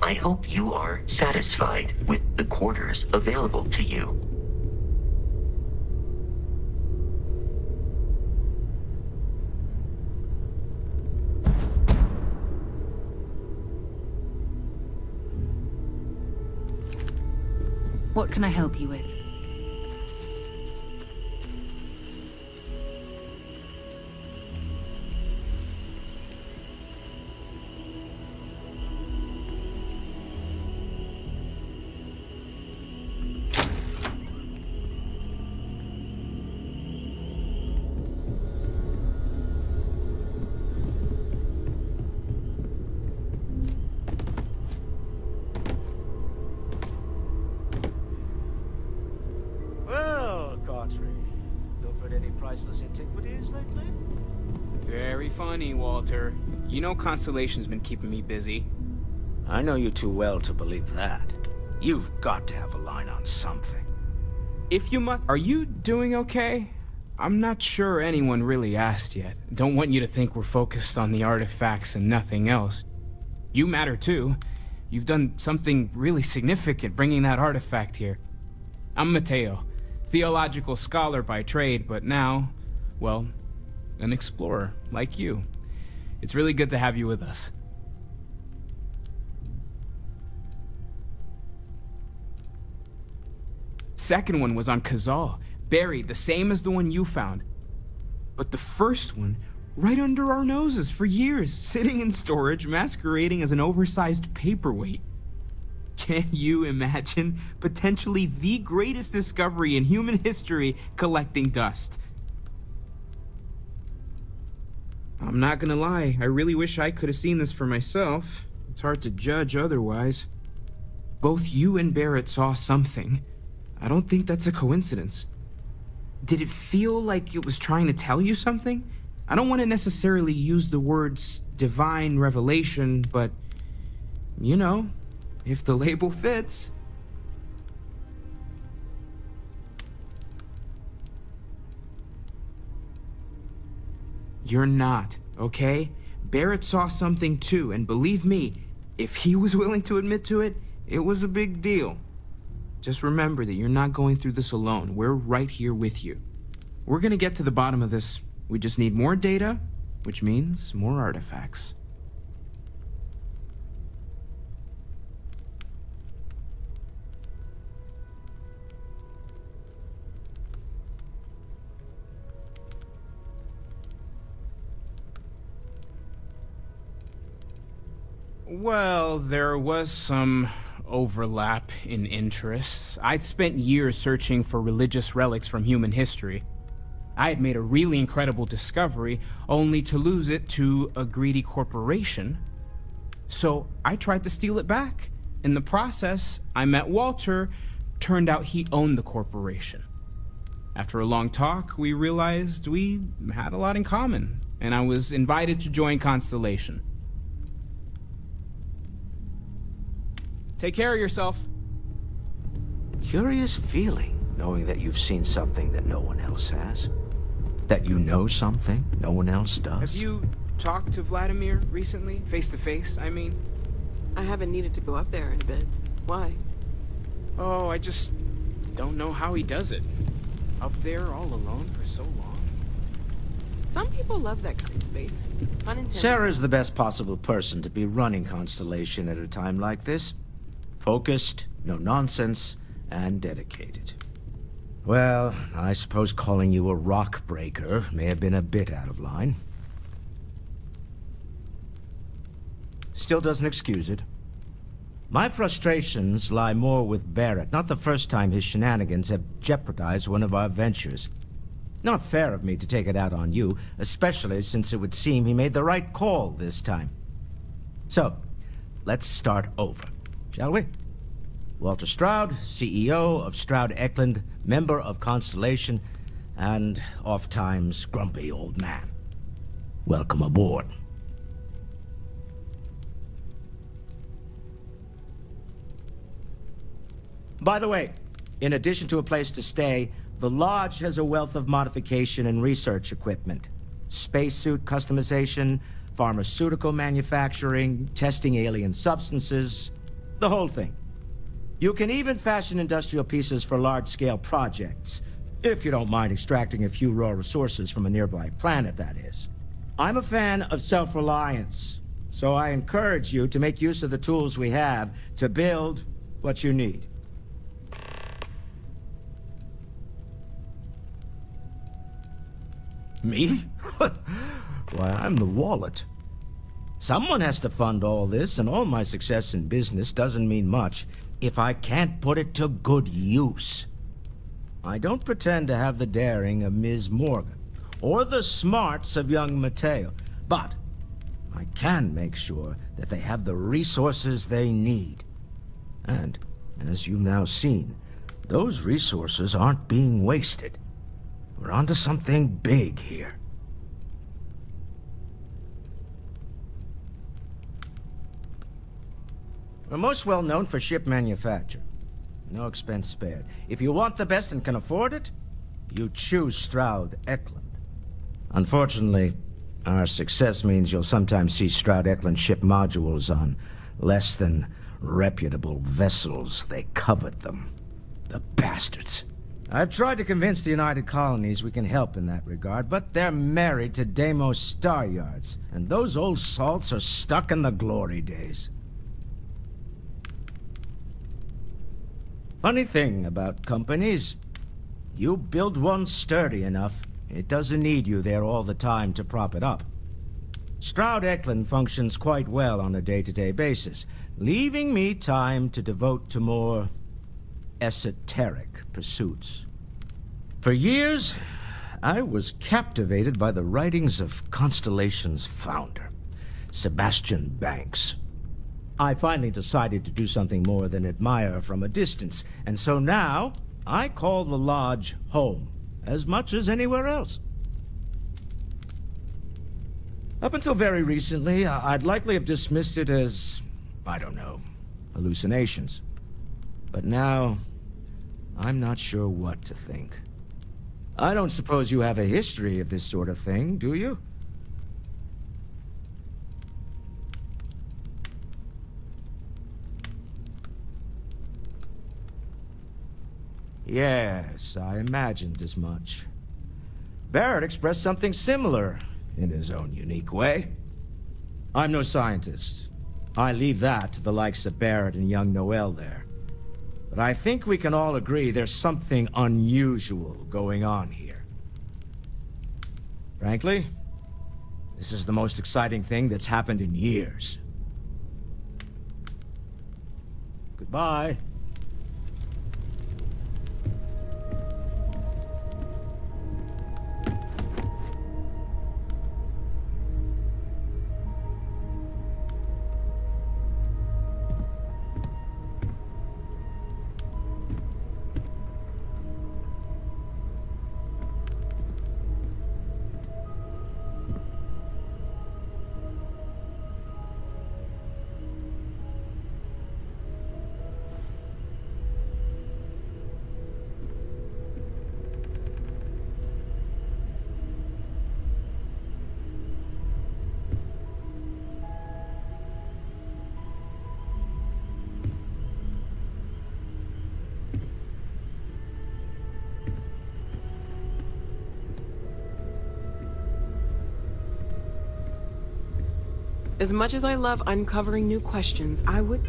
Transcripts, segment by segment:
I hope you are satisfied with the quarters available to you. What can I help you with? Priceless antiquities lately? Very funny, Walter. You know Constellation's been keeping me busy. I know you too well to believe that. You've got to have a line on something. If you must... Are you doing okay? I'm not sure anyone really asked yet. Don't want you to think we're focused on the artifacts and nothing else. You matter too. You've done something really significant bringing that artifact here. I'm Mateo. Theological scholar by trade, but now, well, an explorer like you. It's really good to have you with us. Second one was on Kazal, buried the same as the one you found. But the first one, right under our noses for years, sitting in storage, masquerading as an oversized paperweight. Can you imagine potentially the greatest discovery in human history collecting dust? I'm not gonna lie, I really wish I could have seen this for myself. It's hard to judge otherwise. Both you and Barrett saw something. I don't think that's a coincidence. Did it feel like it was trying to tell you something? I don't want to necessarily use the words divine revelation, but, you know, if the label fits. You're not, okay? Barrett saw something too, and believe me, if he was willing to admit to it, it was a big deal. Just remember that you're not going through this alone. We're right here with you. We're gonna get to the bottom of this. We just need more data, which means more artifacts. Well, there was some overlap in interests. I'd spent years searching for religious relics from human history. I had made a really incredible discovery, only to lose it to a greedy corporation. So I tried to steal it back. In the process, I met Walter. Turned out he owned the corporation. After a long talk, we realized we had a lot in common, and I was invited to join Constellation. Take care of yourself. Curious feeling, knowing that you've seen something that no one else has. That you know something no one else does. Have you talked to Vladimir recently? Face to face, I mean? I haven't needed to go up there in a bit. Why? Oh, I just don't know how he does it. Up there all alone for so long. Some people love that kind of space. Pun intended. Sarah's the best possible person to be running Constellation at a time like this. Focused, no nonsense, and dedicated. Well, I suppose calling you a rock breaker may have been a bit out of line. Still doesn't excuse it. My frustrations lie more with Barrett, not the first time his shenanigans have jeopardized one of our ventures. Not fair of me to take it out on you, especially since it would seem he made the right call this time. So, let's start over, shall we? Walter Stroud, CEO of Stroud Eklund, member of Constellation, and oft-times grumpy old man. Welcome aboard. By the way, in addition to a place to stay, the Lodge has a wealth of modification and research equipment. Spacesuit customization, pharmaceutical manufacturing, testing alien substances. The whole thing. You can even fashion industrial pieces for large-scale projects, if you don't mind extracting a few raw resources from a nearby planet, that is. I'm a fan of self-reliance, so I encourage you to make use of the tools we have to build what you need. Me? Why, I'm the wallet. Someone has to fund all this, and all my success in business doesn't mean much if I can't put it to good use. I don't pretend to have the daring of Ms. Morgan, or the smarts of young Mateo, but I can make sure that they have the resources they need. And, as you've now seen, those resources aren't being wasted. We're onto something big here. We're most well known for ship manufacture. No expense spared. If you want the best and can afford it, you choose Stroud Eklund. Unfortunately, our success means you'll sometimes see Stroud Eklund ship modules on less than reputable vessels. They covet them. The bastards. I've tried to convince the United Colonies we can help in that regard, but they're married to Deimos Star Yards, and those old salts are stuck in the glory days. Funny thing about companies, you build one sturdy enough, it doesn't need you there all the time to prop it up. Stroud Eklund functions quite well on a day-to-day basis, leaving me time to devote to more esoteric pursuits. For years, I was captivated by the writings of Constellation's founder, Sebastian Banks. I finally decided to do something more than admire from a distance, and so now I call the Lodge home, as much as anywhere else. Up until very recently, I'd likely have dismissed it as, I don't know, hallucinations. But now, I'm not sure what to think. I don't suppose you have a history of this sort of thing, do you? Yes, I imagined as much. Barrett expressed something similar, in his own unique way. I'm no scientist. I leave that to the likes of Barrett and young Noel there. But I think we can all agree there's something unusual going on here. Frankly, this is the most exciting thing that's happened in years. Goodbye. As much as I love uncovering new questions, I would...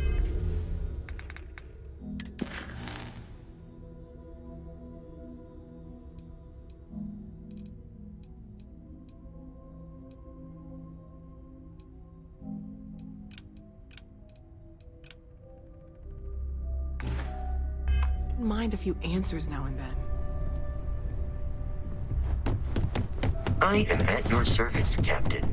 mind a few answers now and then. I am at your service, Captain.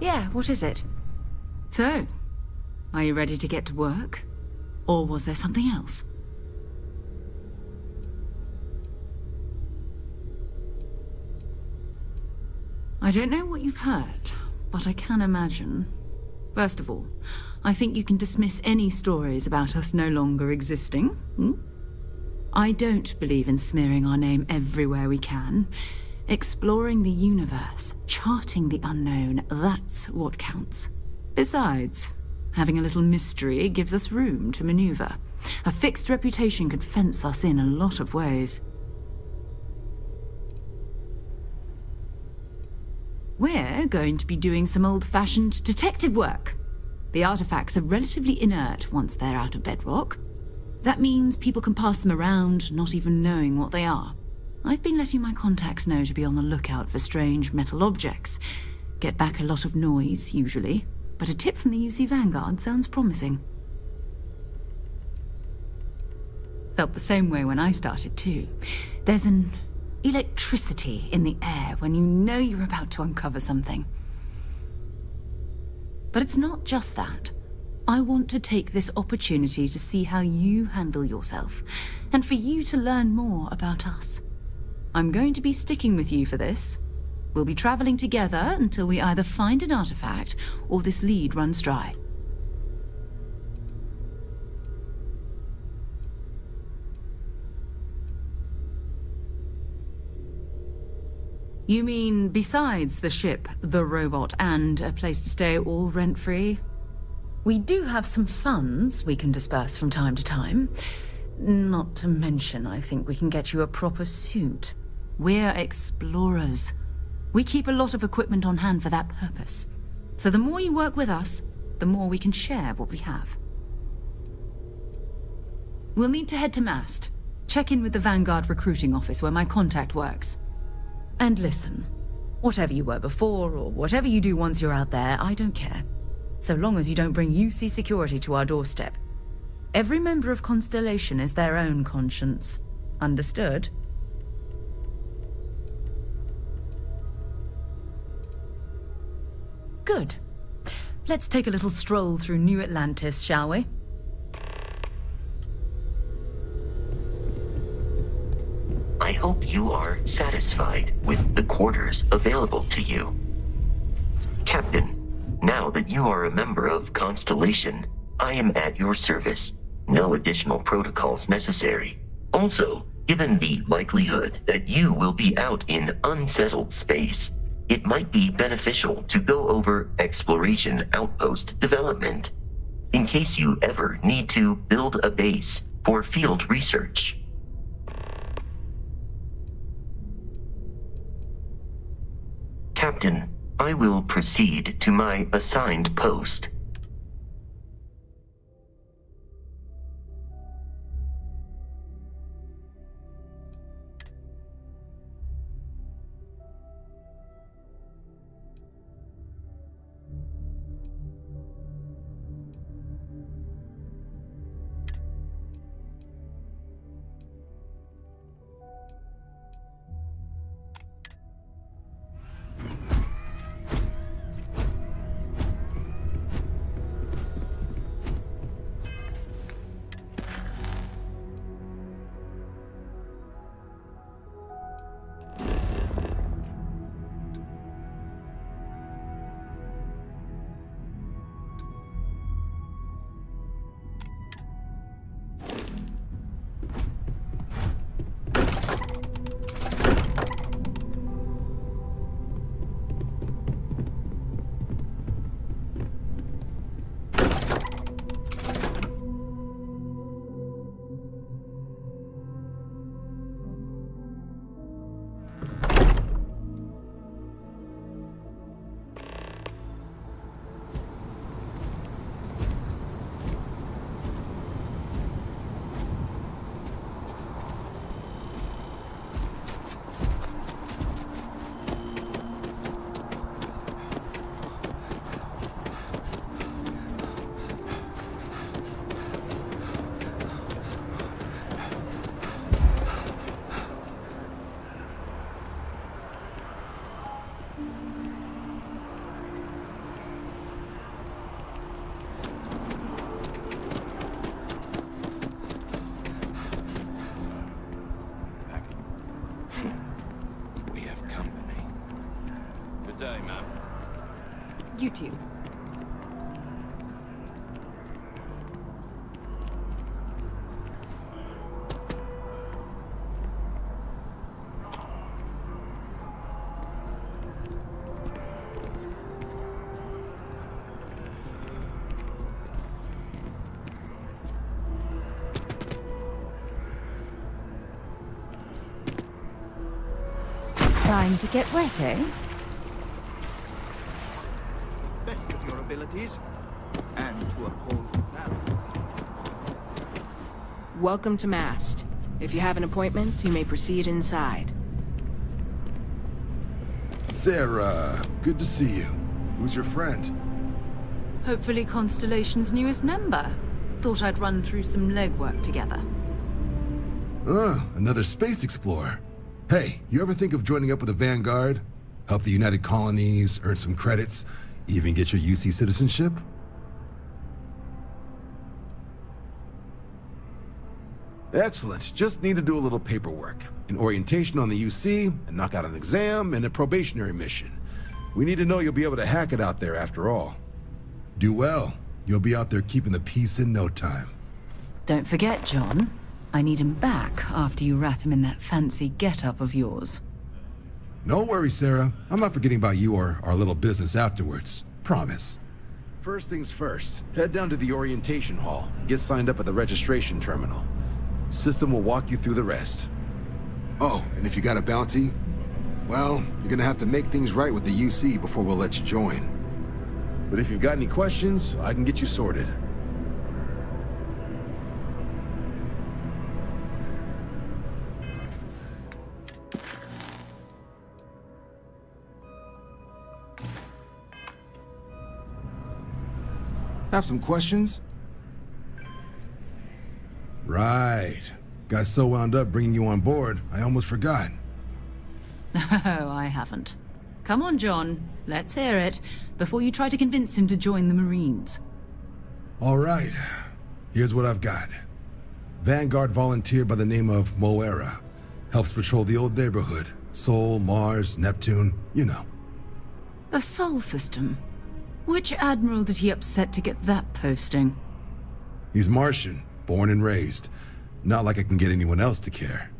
Yeah, what is it? So, are you ready to get to work? Or was there something else? I don't know what you've heard, but I can imagine. First of all, I think you can dismiss any stories about us no longer existing. I don't believe in smearing our name everywhere we can. Exploring the universe, charting the unknown, that's what counts. Besides, having a little mystery gives us room to maneuver. A fixed reputation could fence us in a lot of ways. We're going to be doing some old-fashioned detective work. The artifacts are relatively inert once they're out of bedrock. That means people can pass them around, not even knowing what they are. I've been letting my contacts know to be on the lookout for strange metal objects. Get back a lot of noise, usually, but a tip from the UC Vanguard sounds promising. Felt the same way when I started, too. There's an electricity in the air when you know you're about to uncover something. But it's not just that. I want to take this opportunity to see how you handle yourself, and for you to learn more about us. I'm going to be sticking with you for this. We'll be traveling together until we either find an artifact or this lead runs dry. You mean besides the ship, the robot, and a place to stay all rent-free? We do have some funds we can disperse from time to time. Not to mention, I think we can get you a proper suit. We're explorers. We keep a lot of equipment on hand for that purpose. So the more you work with us, the more we can share what we have. We'll need to head to Mast. Check in with the Vanguard recruiting office where my contact works. And listen, whatever you were before, or whatever you do once you're out there, I don't care. So long as you don't bring UC security to our doorstep. Every member of Constellation is their own conscience. Understood? Good. Let's take a little stroll through New Atlantis, shall we? I hope you are satisfied with the quarters available to you. Captain, now that you are a member of Constellation, I am at your service. No additional protocols necessary. Also, given the likelihood that you will be out in unsettled space, it might be beneficial to go over exploration outpost development, in case you ever need to build a base for field research. Captain, I will proceed to my assigned post. company. Good day, ma'am. You too. Time to get wet, eh? Best of your abilities, and to uphold the family. Welcome to Mast. If you have an appointment, you may proceed inside. Sarah, good to see you. Who's your friend? Hopefully Constellation's newest member. Thought I'd run through some legwork together. Another space explorer. Hey, you ever think of joining up with the Vanguard? Help the United Colonies, earn some credits, even get your UC citizenship? Excellent. Just need to do a little paperwork. An orientation on the UC, and knock out an exam, and a probationary mission. We need to know you'll be able to hack it out there after all. Do well. You'll be out there keeping the peace in no time. Don't forget, John. I need him back after you wrap him in that fancy get-up of yours. No worries, Sarah. I'm not forgetting about you or our little business afterwards. Promise. First things first, head down to the orientation hall and get signed up at the registration terminal. System will walk you through the rest. Oh, and if you got a bounty, well, you're gonna have to make things right with the UC before we'll let you join. But if you've got any questions, I can get you sorted. Have some questions? Right. Got so wound up bringing you on board, I almost forgot. Oh, I haven't. Come on, John. Let's hear it, before you try to convince him to join the Marines. All right. Here's what I've got. Vanguard volunteer by the name of Moira. Helps patrol the old neighborhood. Sol, Mars, Neptune, you know. The Sol system. Which admiral did he upset to get that posting? He's Martian, born and raised. Not like I can get anyone else to care.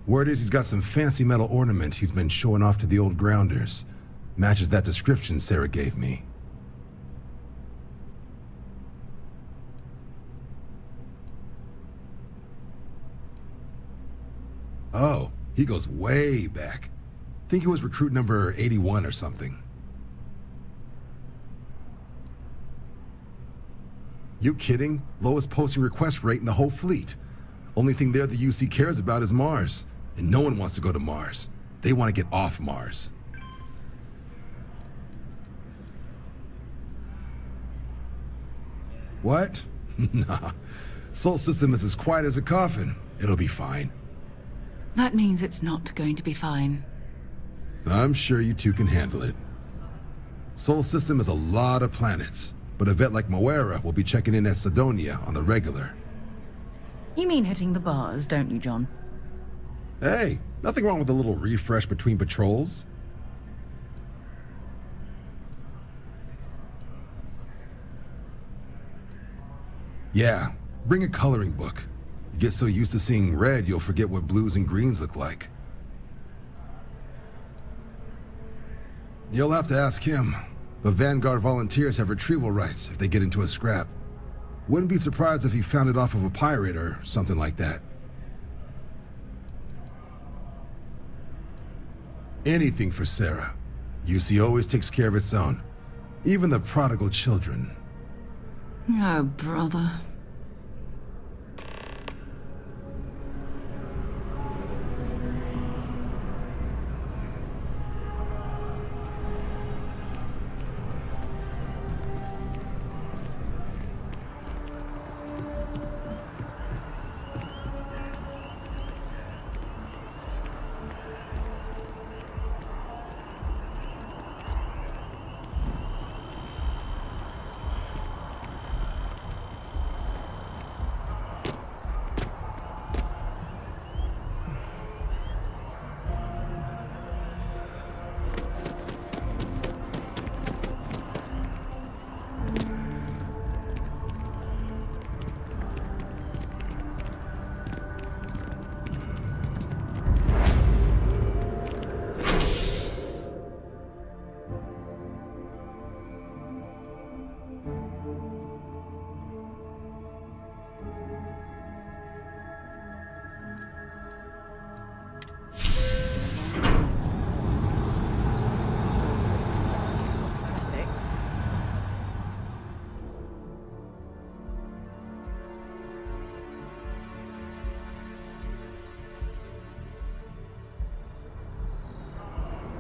Word is he's got some fancy metal ornament he's been showing off to the old grounders. Matches that description Sarah gave me. Oh, he goes way back. Think he was recruit number 81 or something. You kidding? Lowest posting request rate in the whole fleet. Only thing there the UC cares about is Mars. And no one wants to go to Mars. They want to get off Mars. What? Nah. Sol system is as quiet as a coffin. It'll be fine. That means it's not going to be fine. I'm sure you two can handle it. Sol system is a lot of planets. But a vet like Moira will be checking in at Sidonia on the regular. You mean hitting the bars, don't you, John? Hey, nothing wrong with a little refresh between patrols. Yeah, bring a coloring book. You get so used to seeing red, you'll forget what blues and greens look like. You'll have to ask him. But Vanguard volunteers have retrieval rights if they get into a scrap. Wouldn't be surprised if he found it off of a pirate or something like that. Anything for Sarah. UC always takes care of its own. Even the prodigal children. Oh, brother.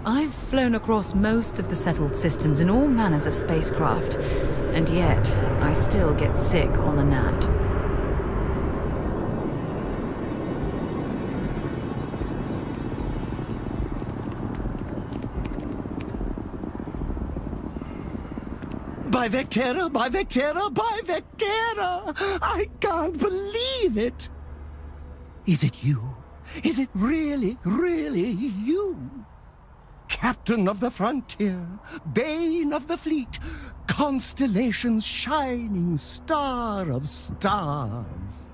I've flown across most of the settled systems in all manners of spacecraft, and yet I still get sick on the gnat. By Vectera, by Vectera, by Vectera! I can't believe it! Is it you? Is it really, really you? Captain of the frontier, bane of the fleet, Constellation's shining star of stars.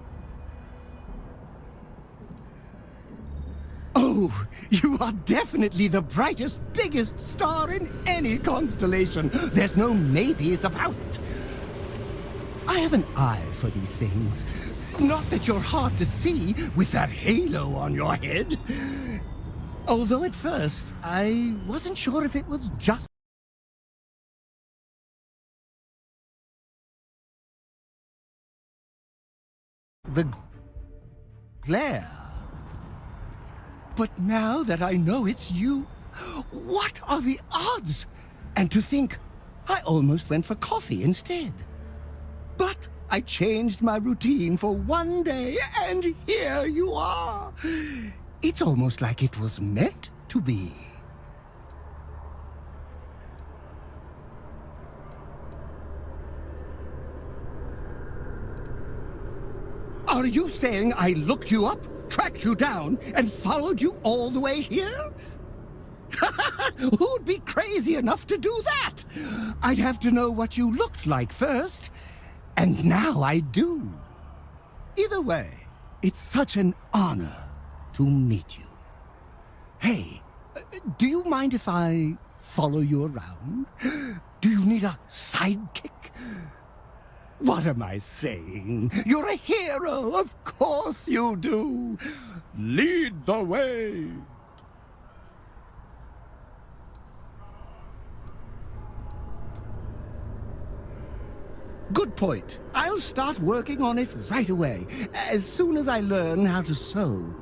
Oh, you are definitely the brightest, biggest star in any constellation. There's no maybes about it. I have an eye for these things. Not that you're hard to see with that halo on your head. Although at first, I wasn't sure if it was just the glare. But now that I know it's you, what are the odds? And to think, I almost went for coffee instead. But I changed my routine for one day, and here you are. It's almost like it was meant to be. Are you saying I looked you up, tracked you down, and followed you all the way here? Who'd be crazy enough to do that? I'd have to know what you looked like first, and now I do. Either way, it's such an honor to meet you. Hey, do you mind if I follow you around? Do you need a sidekick? What am I saying? You're a hero, of course you do. Lead the way. Good point. I'll start working on it right away, as soon as I learn how to sew.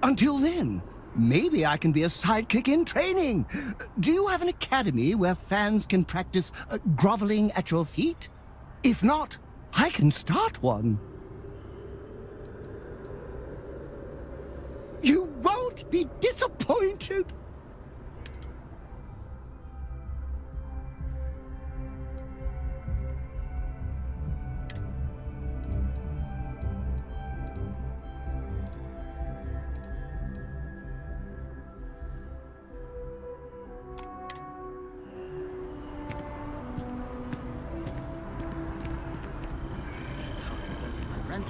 Until then, maybe I can be a sidekick in training. Do you have an academy where fans can practice groveling at your feet? If not, I can start one. You won't be disappointed.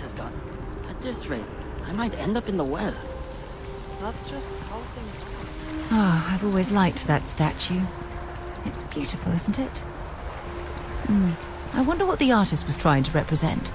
Has gotten. At this rate, I might end up in the well. That's just how things are. Oh, I've always liked that statue. It's beautiful, isn't it? I wonder what the artist was trying to represent.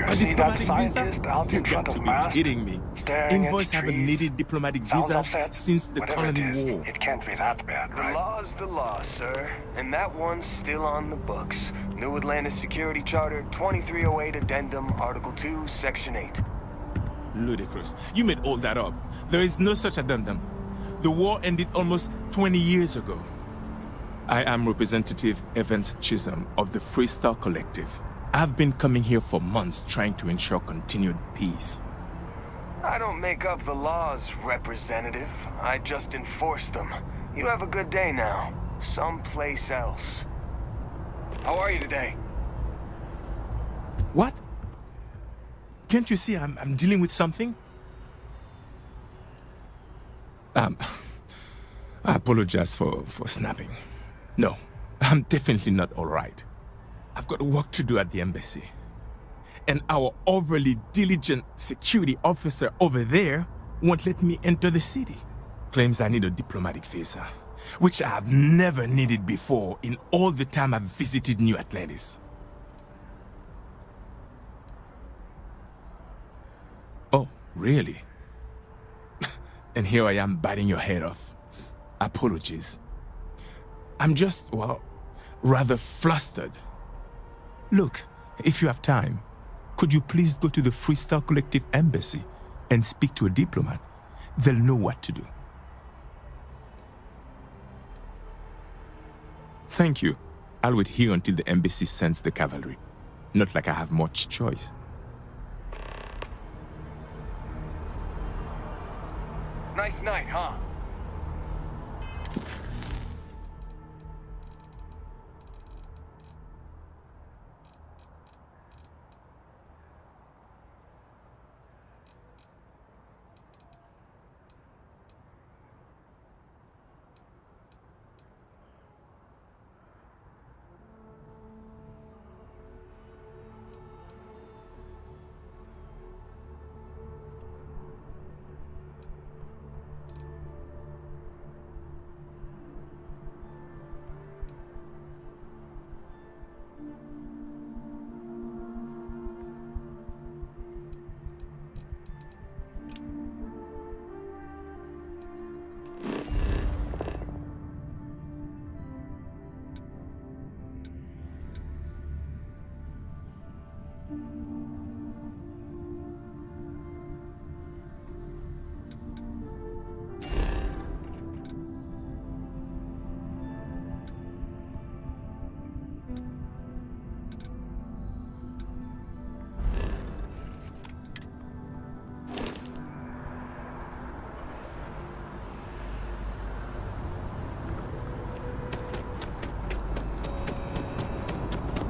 See that scientist out in front of mast? You got to be kidding me. Invoice haven't needed diplomatic visas since the colony war. It can't be that bad, right? The law's the law, sir. And that one's still on the books. New Atlantis Security Charter, 2308 Addendum, Article 2, Section 8. Ludicrous. You made all that up. There is no such addendum. The war ended almost 20 years ago. I am Representative Evans Chisholm of the Freestar Collective. I've been coming here for months trying to ensure continued peace. I don't make up the laws, Representative. I just enforce them. You have a good day now. Someplace else. How are you today? What? Can't you see I'm dealing with something? I apologize for snapping. No, I'm definitely not all right. I've got work to do at the embassy. and our overly diligent security officer over there won't let me enter the city. Claims I need a diplomatic visa, which I have never needed before in all the time I've visited New Atlantis. Oh, really? And here I am biting your head off. Apologies. I'm just, well, rather flustered. Look, if you have time, could you please go to the Freestar Collective Embassy and speak to a diplomat? They'll know what to do. Thank you. I'll wait here until the embassy sends the cavalry. Not like I have much choice. Nice night, huh?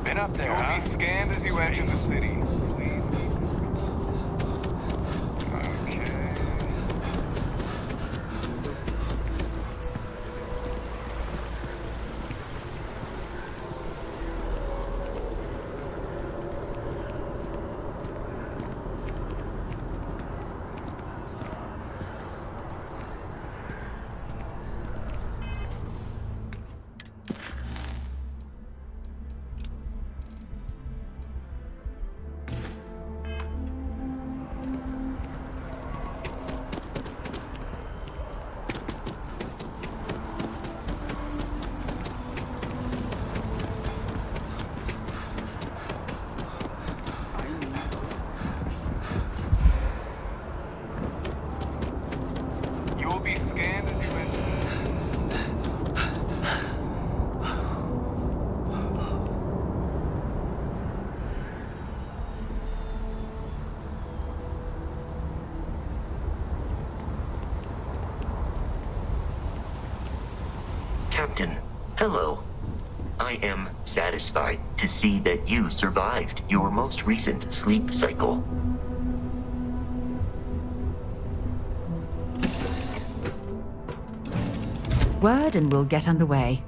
Been up there, huh? You'll be scanned as you enter the city. Please. Okay. Captain, hello. I am satisfied to see that you survived your most recent sleep cycle. Word and we'll get underway.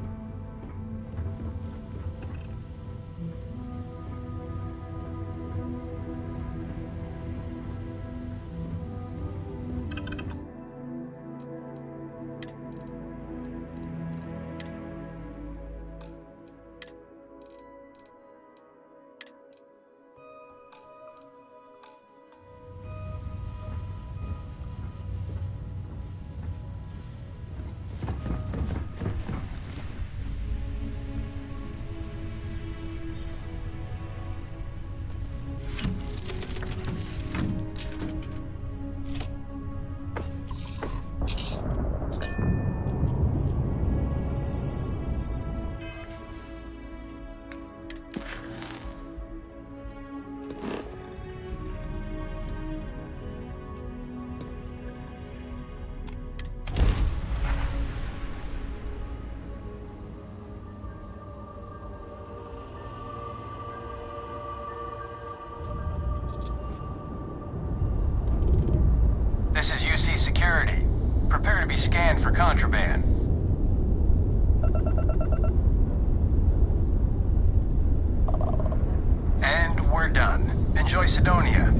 This is UC Security. Prepare to be scanned for contraband. And we're done. Enjoy. Enjoy Sidonia.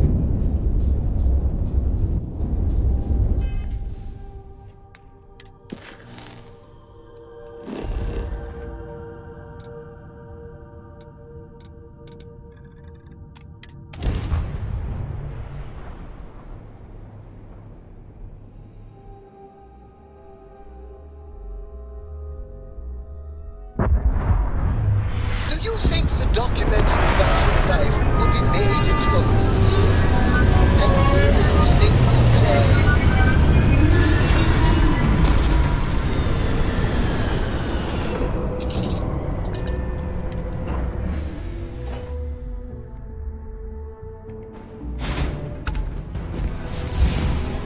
Do you think the documentary about your life will be made into a movie? And who do you think will play?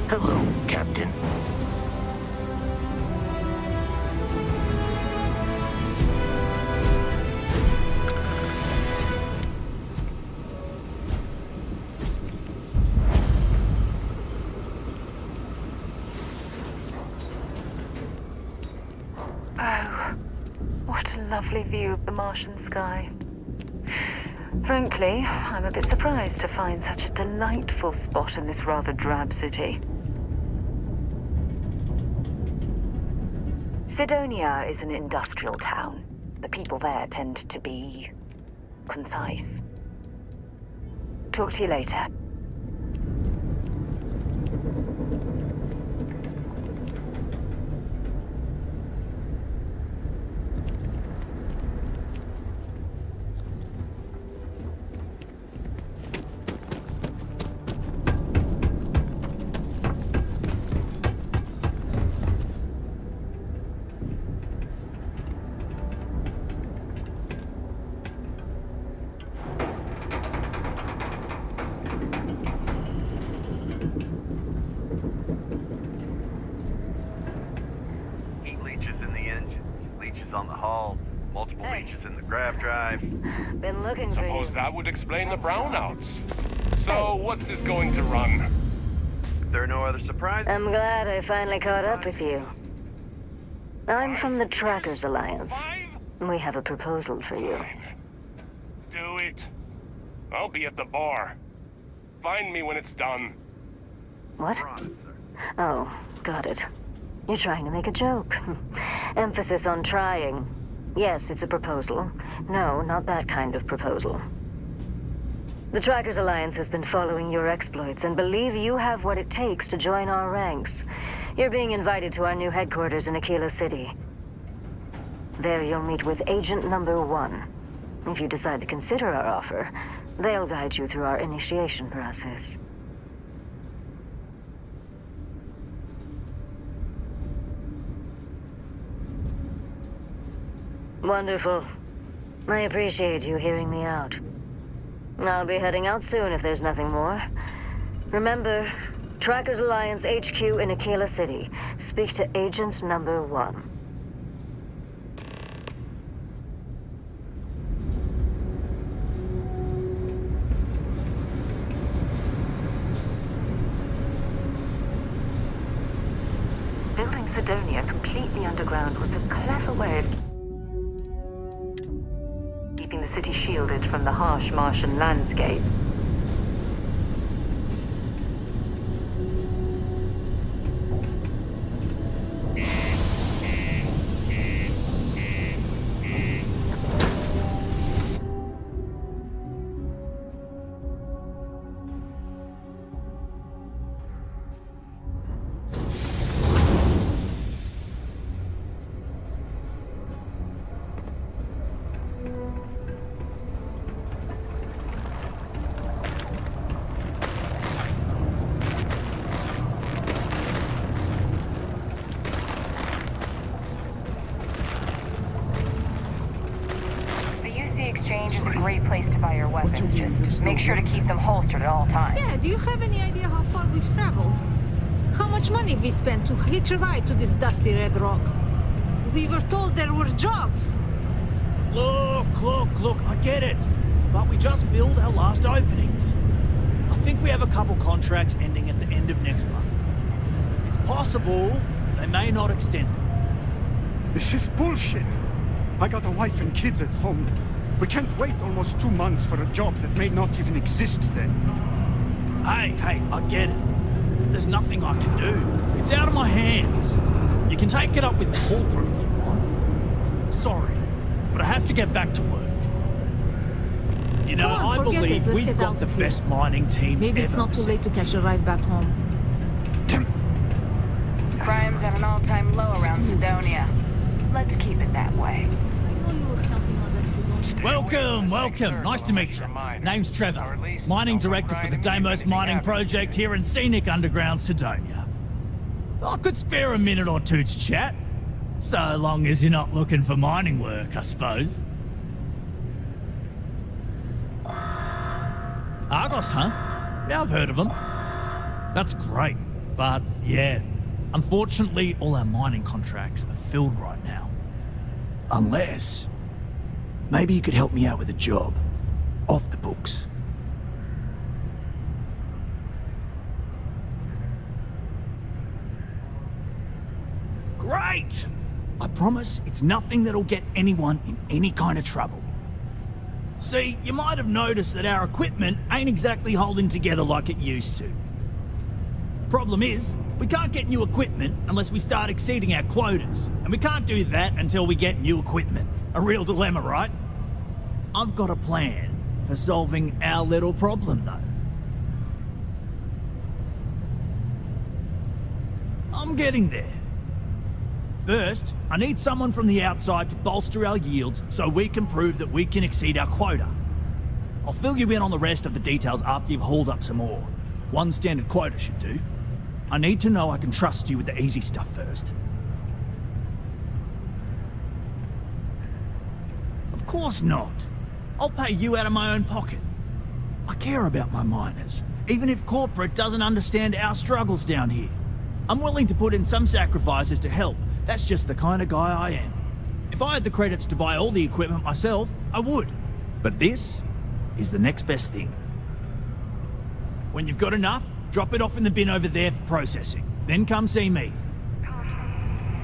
Hello, Captain. Oh, what a lovely view of the Martian sky. Frankly, I'm a bit surprised to find such a delightful spot in this rather drab city. Sidonia is an industrial town. The people there tend to be concise. Talk to you later. Heat leeches in the engine, leeches on the hull, multiple leeches in the grav drive. Been looking for you. Suppose that would explain the brownouts. So, what's this going to run? There are no other surprises? I'm glad I finally caught up with you. I'm from the Trackers Alliance. We have a proposal for you. Do it. I'll be at the bar. Find me when it's done. What? Oh, got it. You're trying to make a joke. Emphasis on trying. Yes, it's a proposal. No, not that kind of proposal. The Trackers Alliance has been following your exploits and believe you have what it takes to join our ranks. You're being invited to our new headquarters in Aquila City. There you'll meet with Agent Number 1. If you decide to consider our offer, they'll guide you through our initiation process. Wonderful. I appreciate you hearing me out. I'll be heading out soon if there's nothing more. Remember, Trackers Alliance HQ in Aquila City. Speak to Agent Number 1. Building Sidonia completely underground was a clever way of keeping the city shielded from the harsh Martian landscape. Exchange is a great place to buy your weapons. Just make sure to keep them holstered at all times. Yeah, do you have any idea how far we've traveled? How much money we spent to hitch a ride to this dusty red rock? We were told there were jobs. Look, I get it. But we just filled our last openings. I think we have a couple contracts ending at the end of next month. It's possible they may not extend them. This is bullshit. I got a wife and kids at home. We can't wait almost 2 months for a job that may not even exist then. Hey, I get it. There's nothing I can do. It's out of my hands. You can take it up with corporate if you want. Sorry, but I have to get back to work. You know, Come on, I forget it. believe Let's we've get got out the of here. best mining team Maybe ever. it's not too late to catch a ride back home. Crime's at an all-time low around Sidonia. Let's keep it that way. Welcome. Nice to meet you. Name's Trevor, mining director for the Deimos mining project here in scenic underground Sidonia. I could spare a minute or two to chat, so long as you're not looking for mining work, I suppose. Argos, huh? Yeah, I've heard of them. That's great, but yeah, unfortunately all our mining contracts are filled right now. Unless... maybe you could help me out with a job. Off the books. Great! I promise it's nothing that'll get anyone in any kind of trouble. See, you might have noticed that our equipment ain't exactly holding together like it used to. Problem is, we can't get new equipment unless we start exceeding our quotas, and we can't do that until we get new equipment. A real dilemma, right? I've got a plan for solving our little problem, though. I'm getting there. First, I need someone from the outside to bolster our yields so we can prove that we can exceed our quota. I'll fill you in on the rest of the details after you've hauled up some ore. One standard quota should do. I need to know I can trust you with the easy stuff first. Of course not. I'll pay you out of my own pocket. I care about my miners, even if corporate doesn't understand our struggles down here. I'm willing to put in some sacrifices to help. That's just the kind of guy I am. If I had the credits to buy all the equipment myself, I would. But this is the next best thing. When you've got enough, drop it off in the bin over there for processing. Then come see me.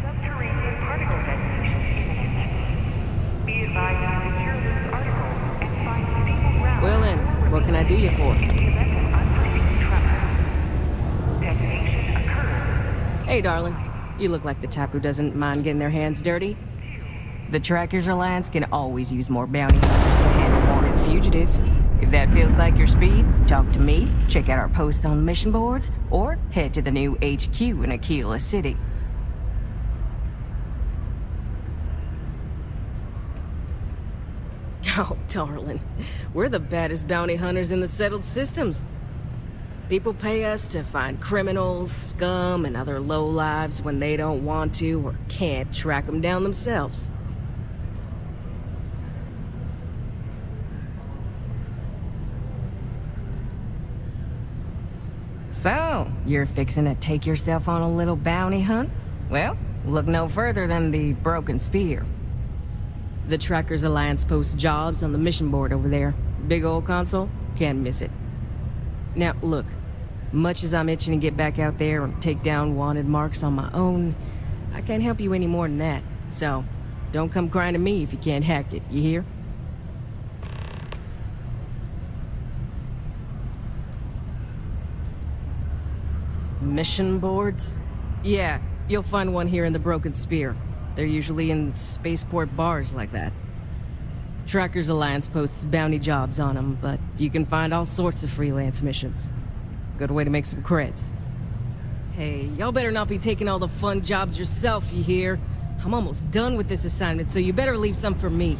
Subterranean particle detonation imminent. Be advised to secure this article and find stable ground. Well then, what can I do you for? Detonation occurred. Hey, darling. You look like the type who doesn't mind getting their hands dirty. The Trackers Alliance can always use more bounty hunters to handle wanted fugitives. If that feels like your speed, talk to me, check out our posts on mission boards, or head to the new HQ in Aquila City. Oh, darling. We're the baddest bounty hunters in the settled systems. People pay us to find criminals, scum, and other lowlives when they don't want to or can't track them down themselves. So, you're fixing to take yourself on a little bounty hunt? Well, look no further than the Broken Spear. The Trackers Alliance posts jobs on the mission board over there. Big old console, can't miss it. Now, look. Much as I'm itching to get back out there and take down wanted marks on my own, I can't help you any more than that. So, don't come crying to me if you can't hack it, you hear? Mission boards? Yeah, you'll find one here in the Broken Spear. They're usually in spaceport bars like that. Trackers Alliance posts bounty jobs on them, but you can find all sorts of freelance missions. Good way to make some creds. Hey, y'all better not be taking all the fun jobs yourself, you hear? I'm almost done with this assignment, so you better leave some for me.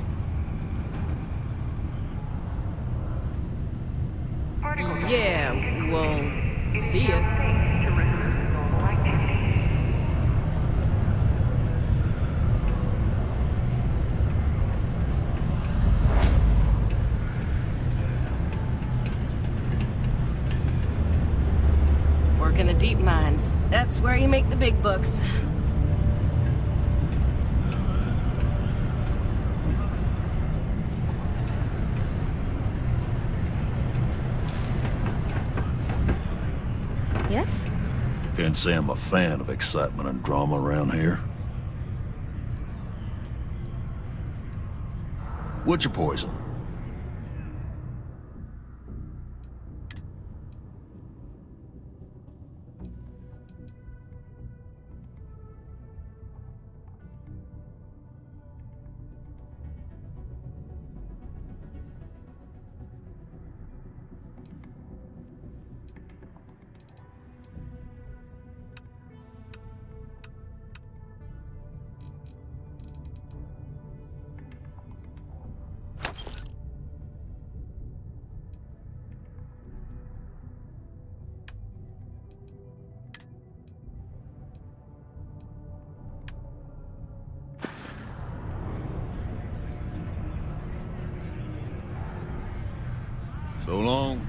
Yeah, well, see ya. In the deep mines. That's where you make the big bucks. Yes? Can't say I'm a fan of excitement and drama around here. What's your poison? So long.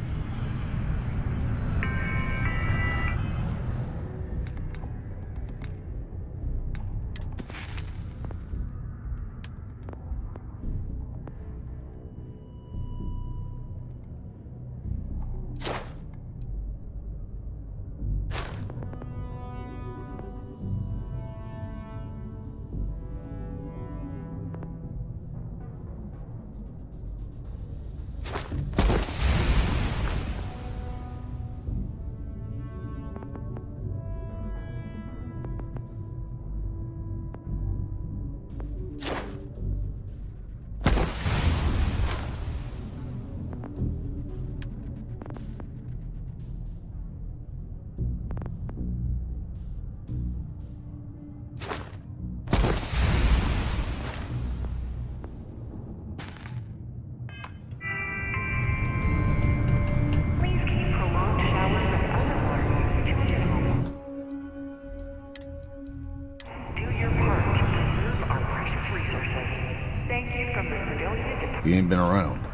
He ain't been around.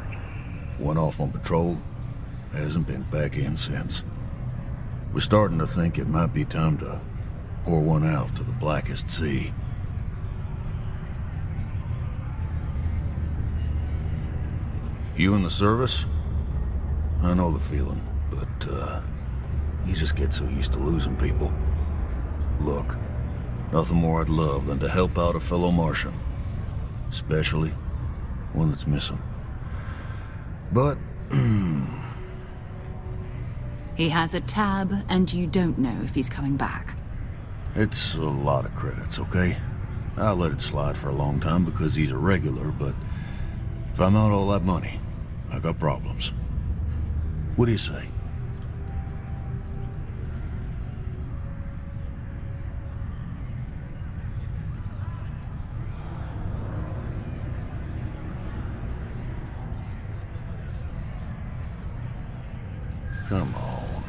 Went off on patrol. Hasn't been back in since. We're starting to think it might be time to pour one out to the blackest sea. You in the service? I know the feeling, but, you just get so used to losing people. Look, nothing more I'd love than to help out a fellow Martian. Especially one that's missing. But, He has a tab, and you don't know if he's coming back. it's a lot of credits, okay? I let it slide for a long time because he's a regular, but if I'm out all that money, I got problems. What do you say? Come on.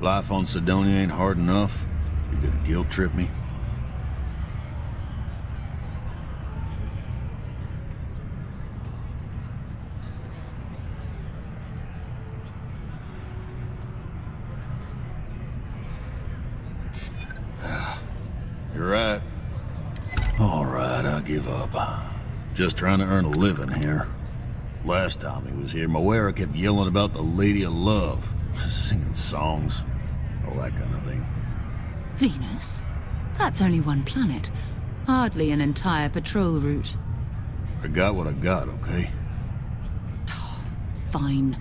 Life on Cydonia ain't hard enough. You gonna guilt trip me? You're right. All right, I give up. Just trying to earn a living here. Last time he was here, Moira kept yelling about the Lady of Love. Singing songs. All that kind of thing. Venus? That's only one planet. Hardly an entire patrol route. I got what I got, okay? Fine.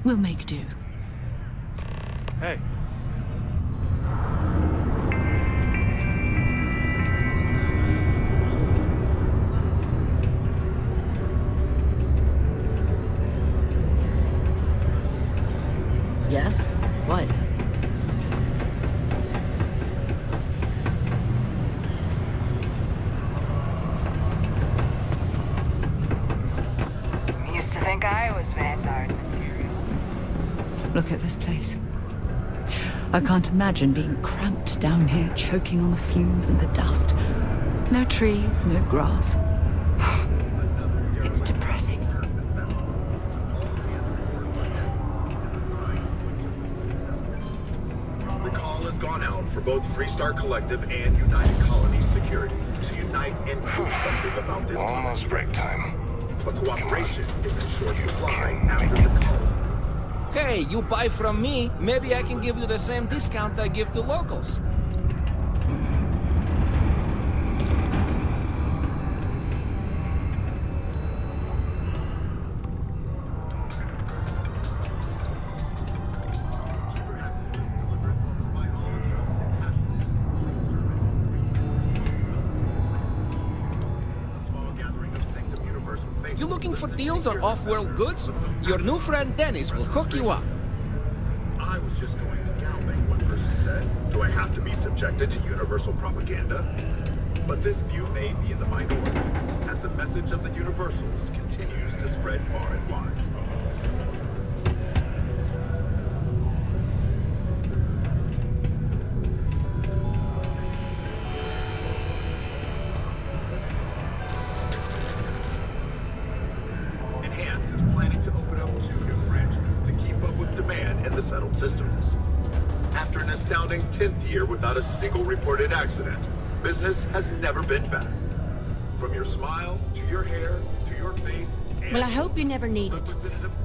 We'll make do. Hey. Yes? What? Used to think I was Vanguard material. Look at this place. I can't imagine being cramped down here, choking on the fumes and the dust. No trees, no grass. It's depressing. The call has gone out for both Freestar Collective and United Colonies Security to unite and do something about this. Almost break time. But cooperation is in short supply after the call. Hey, you buy from me, maybe I can give you the same discount I give to locals. You looking for deals on off-world goods? Your new friend Dennis will hook you up. I was just going to Galbank, one person said. Do I have to be subjected to universal propaganda? But this view may be in the minority, as the message of the Universals continues to spread far and wide. Enhance is planning to open up 2 new branches. After an astounding 10th year without a single reported accident, business has never been better. From your smile, to your hair, to your face... Well, I hope you never need it.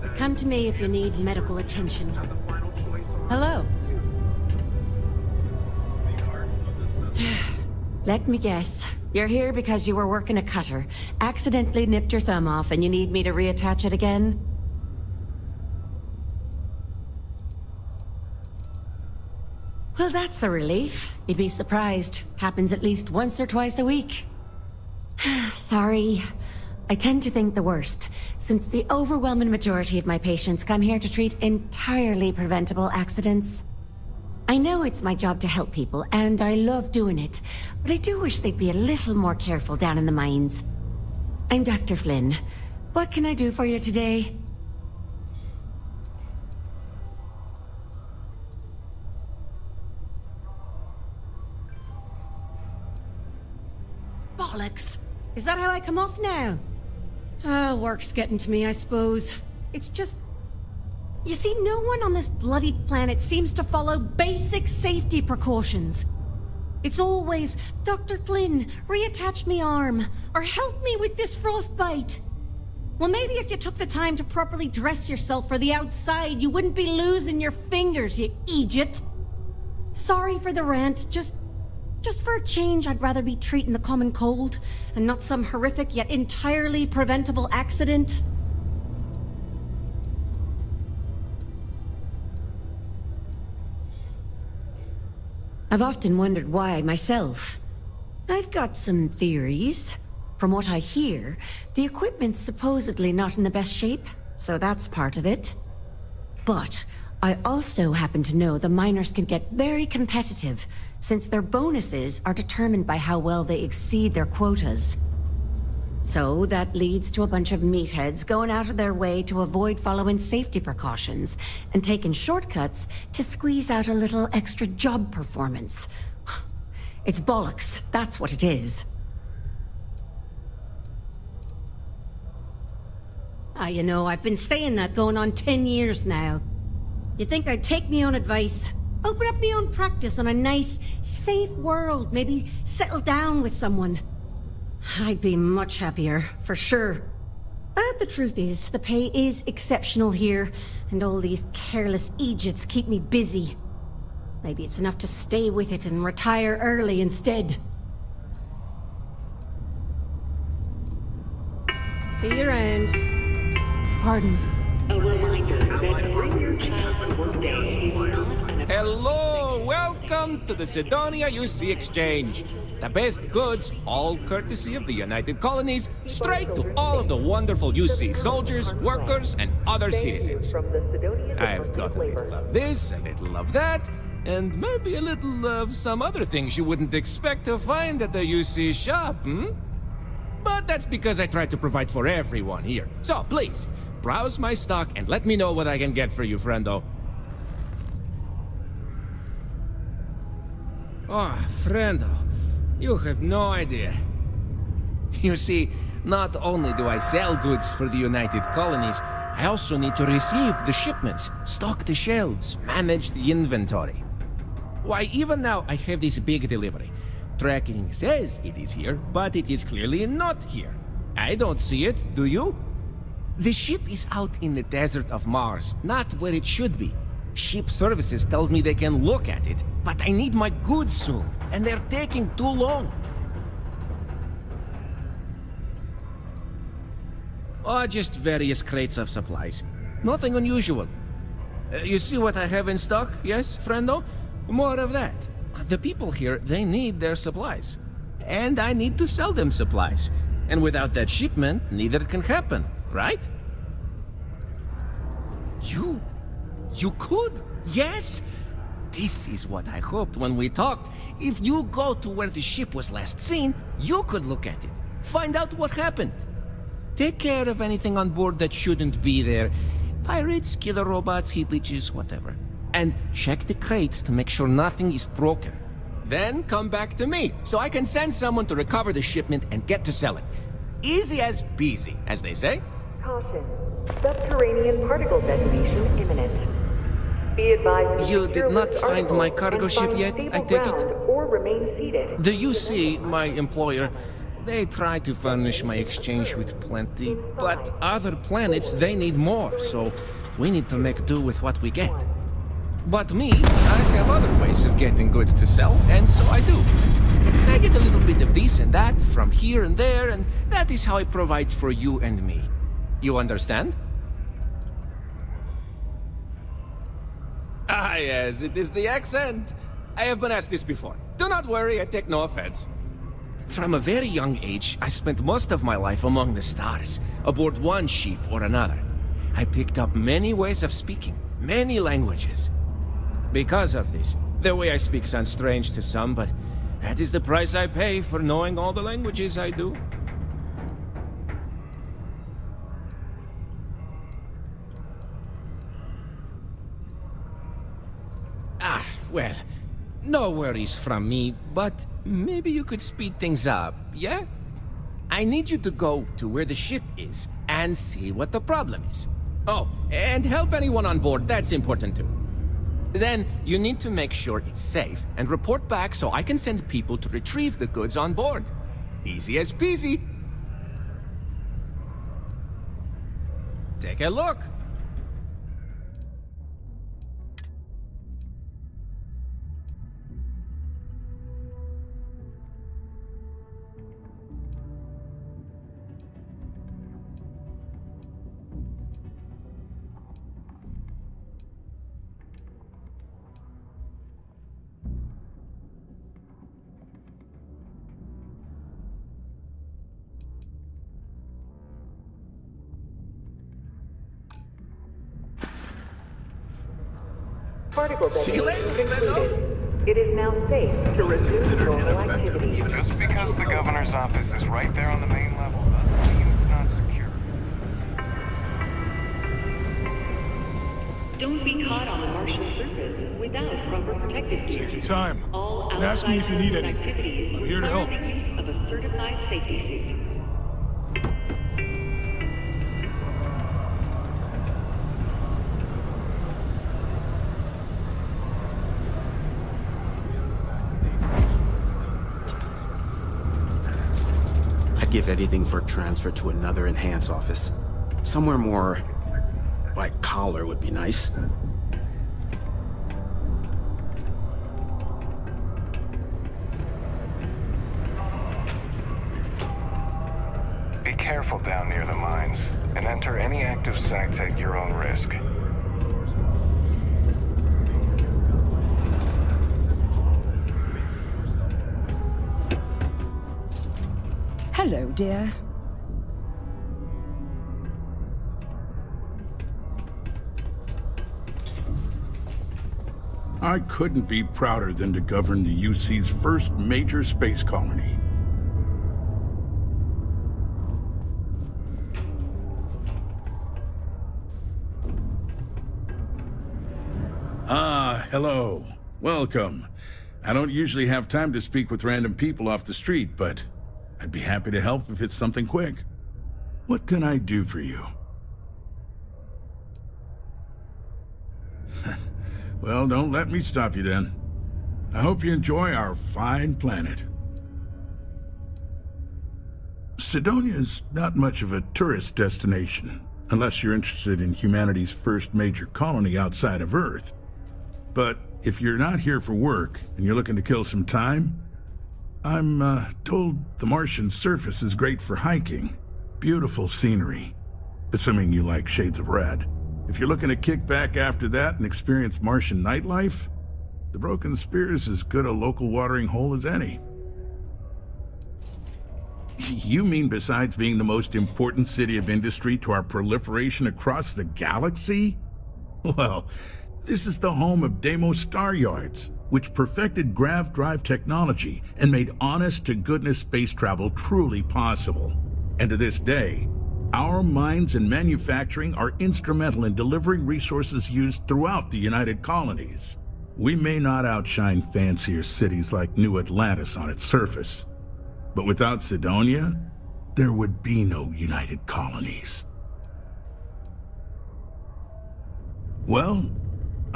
But come to me if you need medical attention. Hello. Let me guess. You're here because you were working a cutter, accidentally nipped your thumb off, and you need me to reattach it again? Well, that's a relief. You'd be surprised. Happens at least once or twice a week. Sorry. I tend to think the worst, since the overwhelming majority of my patients come here to treat entirely preventable accidents. I know it's my job to help people, and I love doing it, but I do wish they'd be a little more careful down in the mines. I'm Dr. Flynn. What can I do for you today? Bollocks! Is that how I come off now? Work's getting to me, I suppose. It's just... You see, no one on this bloody planet seems to follow basic safety precautions. It's always, Dr. Flynn, reattach me arm, or help me with this frostbite. Well, maybe if you took the time to properly dress yourself for the outside, you wouldn't be losing your fingers, you idiot. Sorry for the rant, just for a change, I'd rather be treating the common cold, and not some horrific yet entirely preventable accident. I've often wondered why, myself. I've got some theories. From what I hear, the equipment's supposedly not in the best shape, so that's part of it. But I also happen to know the miners can get very competitive, since their bonuses are determined by how well they exceed their quotas. So that leads to a bunch of meatheads going out of their way to avoid following safety precautions and taking shortcuts to squeeze out a little extra job performance. It's bollocks, that's what it is. You know, I've been saying that going on 10 years now. You'd think I'd take me own advice, open up my own practice on a nice, safe world, maybe settle down with someone. I'd be much happier, for sure. But the truth is, the pay is exceptional here, and all these careless idiots keep me busy. Maybe it's enough to stay with it and retire early instead. See you around. Pardon. A reminder that bring your child to work day is not an... Hello, welcome to the Sidonia UC Exchange. The best goods, all courtesy of the United Colonies, straight to all of the wonderful UC soldiers, workers, and other citizens. I've got a little of this, a little of that, and maybe a little of some other things you wouldn't expect to find at the UC shop, But that's because I try to provide for everyone here. So please, browse my stock and let me know what I can get for you, friendo. Oh, friendo. You have no idea. You see, not only do I sell goods for the United Colonies, I also need to receive the shipments, stock the shelves, manage the inventory. Why, even now I have this big delivery. Tracking says it is here, but it is clearly not here. I don't see it, do you? The ship is out in the desert of Mars, not where it should be. Ship services tells me they can look at it, but I need my goods soon, and they're taking too long. Oh, just various crates of supplies. Nothing unusual. You see what I have in stock, yes, friendo? More of that. The people here, they need their supplies. And I need to sell them supplies. And without that shipment, neither can happen, right? You could? Yes? This is what I hoped when we talked. If you go to where the ship was last seen, you could look at it. Find out what happened. Take care of anything on board that shouldn't be there. Pirates, killer robots, heat leeches, whatever. And check the crates to make sure nothing is broken. Then come back to me, so I can send someone to recover the shipment and get to selling. Easy as peasy, as they say. Caution. Subterranean particle detonation imminent. Be advised, You did not find my cargo ship yet, I take it? or remain seated. The UC, my employer, they try to furnish my exchange with plenty, but other planets, they need more, so we need to make do with what we get. But me, I have other ways of getting goods to sell, and so I do. I get a little bit of this and that from here and there, and that is how I provide for you and me. You understand? Ah, yes, it is the accent. I have been asked this before. Do not worry, I take no offense. From a very young age, I spent most of my life among the stars, aboard one ship or another. I picked up many ways of speaking, many languages. Because of this, the way I speak sounds strange to some, but that is the price I pay for knowing all the languages I do. Well, no worries from me, but maybe you could speed things up, yeah? I need you to go to where the ship is and see what the problem is. Oh, and help anyone on board, that's important too. Then you need to make sure it's safe and report back so I can send people to retrieve the goods on board. Easy as peasy. Take a look. Particle See you later, concluded. It is now safe to resume normal activity. Just because the governor's office is right there on the main level doesn't mean it's not secure. Don't be caught on the Martian surface without proper protective gear. Take your time. All And ask me if you need anything. activities I'm here to help. require the use of a certified safety suit. I'd give anything for transfer to another enhanced office. Somewhere more white collar would be nice. Be careful down near the mines, and enter any active sites at your own risk. Hello, dear. I couldn't be prouder than to govern the UC's first major space colony. Ah, hello. Welcome. I don't usually have time to speak with random people off the street, but I'd be happy to help if it's something quick. What can I do for you? Well, don't let me stop you then. I hope you enjoy our fine planet. Sidonia's not much of a tourist destination, unless you're interested in humanity's first major colony outside of Earth. But if you're not here for work and you're looking to kill some time, I'm told the Martian surface is great for hiking. Beautiful scenery, assuming you like shades of red. If you're looking to kick back after that and experience Martian nightlife, the Broken Spear is as good a local watering hole as any. You mean besides being the most important city of industry to our proliferation across the galaxy? Well, this is the home of Deimos Star Yards, which perfected grav drive technology and made honest-to-goodness space travel truly possible. And to this day, our mines and manufacturing are instrumental in delivering resources used throughout the United Colonies. We may not outshine fancier cities like New Atlantis on its surface, but without Sidonia, there would be no United Colonies. Well,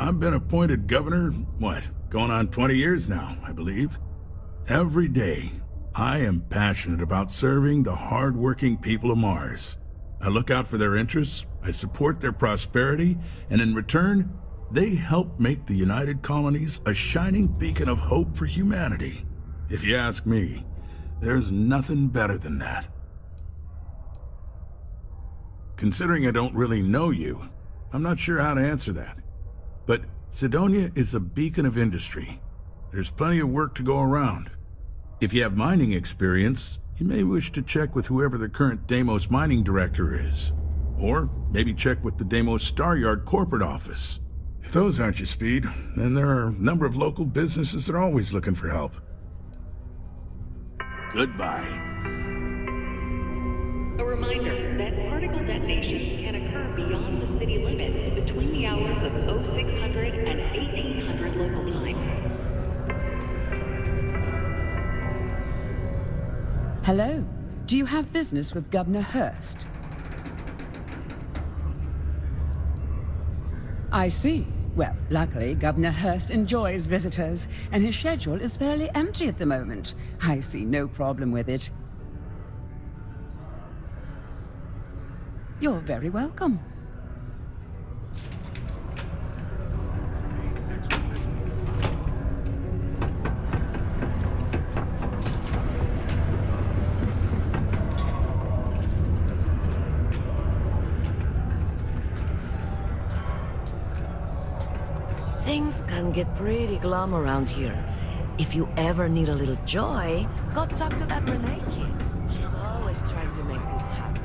I've been appointed governor, going on 20 years now, I believe. Every day, I am passionate about serving the hard-working people of Mars. I look out for their interests, I support their prosperity, and in return, they help make the United Colonies a shining beacon of hope for humanity. If you ask me, there's nothing better than that. Considering I don't really know you, I'm not sure how to answer that. But Cydonia is a beacon of industry. There's plenty of work to go around. If you have mining experience, you may wish to check with whoever the current Deimos mining director is. Or maybe check with the Deimos Star Yard corporate office. If those aren't your speed, then there are a number of local businesses that are always looking for help. Goodbye. A reminder that particle detonations can occur beyond the city limits between the hours of 0600 and 1800 local time. Hello. Do you have business with Governor Hurst? I see. Well, luckily, Governor Hurst enjoys visitors, and his schedule is fairly empty at the moment. I see no problem with it. You're very welcome. Things can get pretty glum around here. If you ever need a little joy, go talk to that Renee kid. She's always trying to make people happy.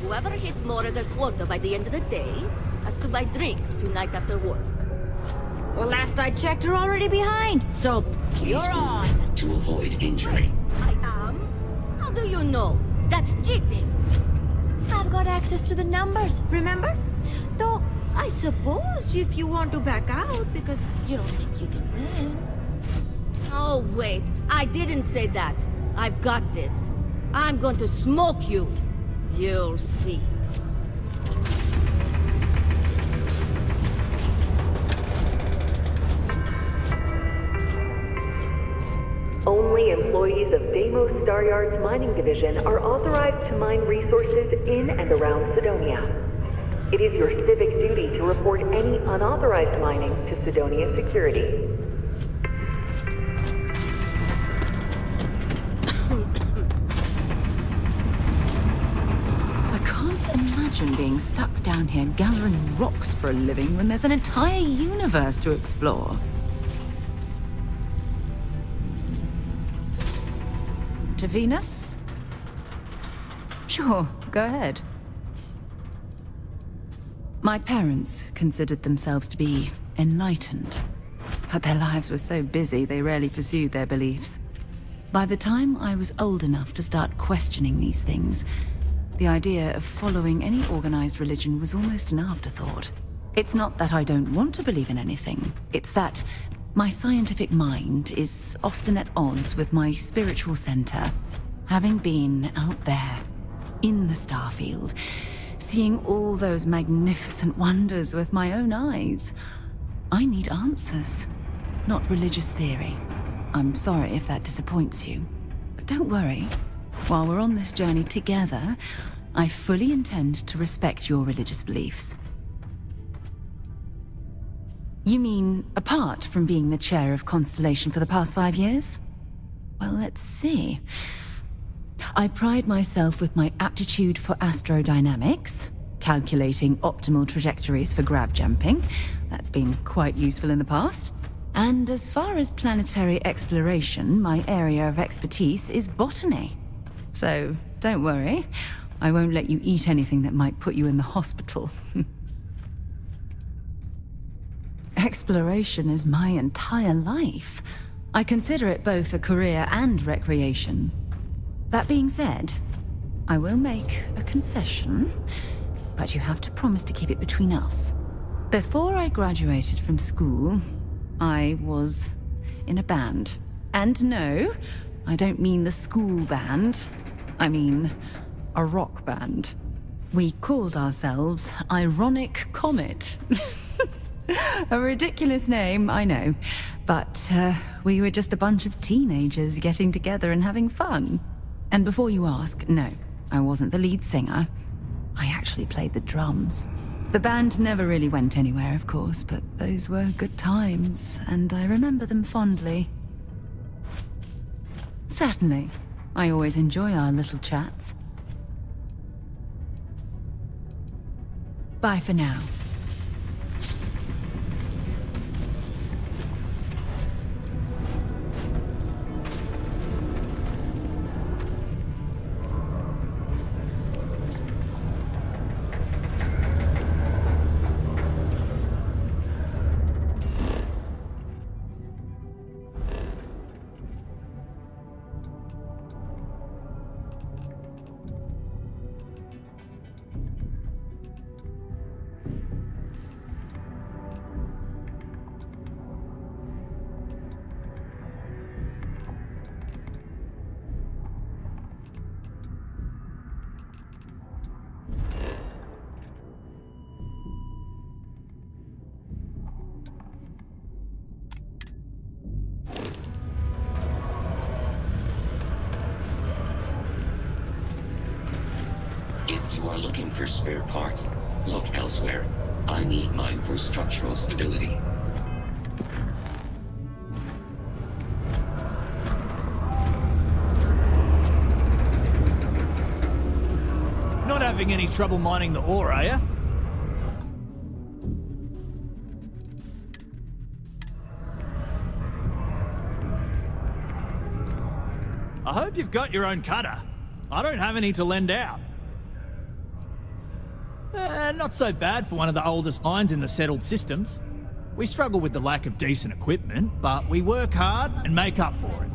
Whoever hits more of their quota by the end of the day has to buy drinks tonight after work. Well, last I checked, you're already behind, so Please you're on. to avoid injury. I am? How do you know? That's cheating. I've got access to the numbers, remember? Though, I suppose if you want to back out because you don't think you can win. Oh, wait. I didn't say that. I've got this. I'm going to smoke you. You'll see. Only employees of Deimos Star Yard's mining division are authorized to mine resources in and around Cydonia. It is your civic duty to report any unauthorized mining to Cydonia Security. Imagine being stuck down here gathering rocks for a living when there's an entire universe to explore. To Venus? Sure, go ahead. My parents considered themselves to be enlightened, but their lives were so busy they rarely pursued their beliefs. By the time I was old enough to start questioning these things, the idea of following any organized religion was almost an afterthought. It's not that I don't want to believe in anything. It's that my scientific mind is often at odds with my spiritual center. Having been out there, in the Starfield, seeing all those magnificent wonders with my own eyes, I need answers, not religious theory. I'm sorry if that disappoints you, but don't worry. While we're on this journey together, I fully intend to respect your religious beliefs. You mean, apart from being the chair of Constellation for the past 5 years? Well, let's see. I pride myself with my aptitude for astrodynamics, calculating optimal trajectories for grav jumping. That's been quite useful in the past. And as far as planetary exploration, my area of expertise is botany. So, don't worry. I won't let you eat anything that might put you in the hospital. Exploration is my entire life. I consider it both a career and recreation. That being said, I will make a confession, but you have to promise to keep it between us. Before I graduated from school, I was in a band. And no, I don't mean the school band. I mean a rock band. We called ourselves Ironic Comet. A ridiculous name, I know. But we were just a bunch of teenagers getting together and having fun. And before you ask, no, I wasn't the lead singer. I actually played the drums. The band never really went anywhere, of course, but those were good times, and I remember them fondly. Certainly. I always enjoy our little chats. Bye for now. If you are looking for spare parts, look elsewhere. I need mine for structural stability. Not having any trouble mining the ore, are you? I hope you've got your own cutter. I don't have any to lend out. Not so bad for one of the oldest mines in the settled systems. We struggle with the lack of decent equipment, but we work hard and make up for it.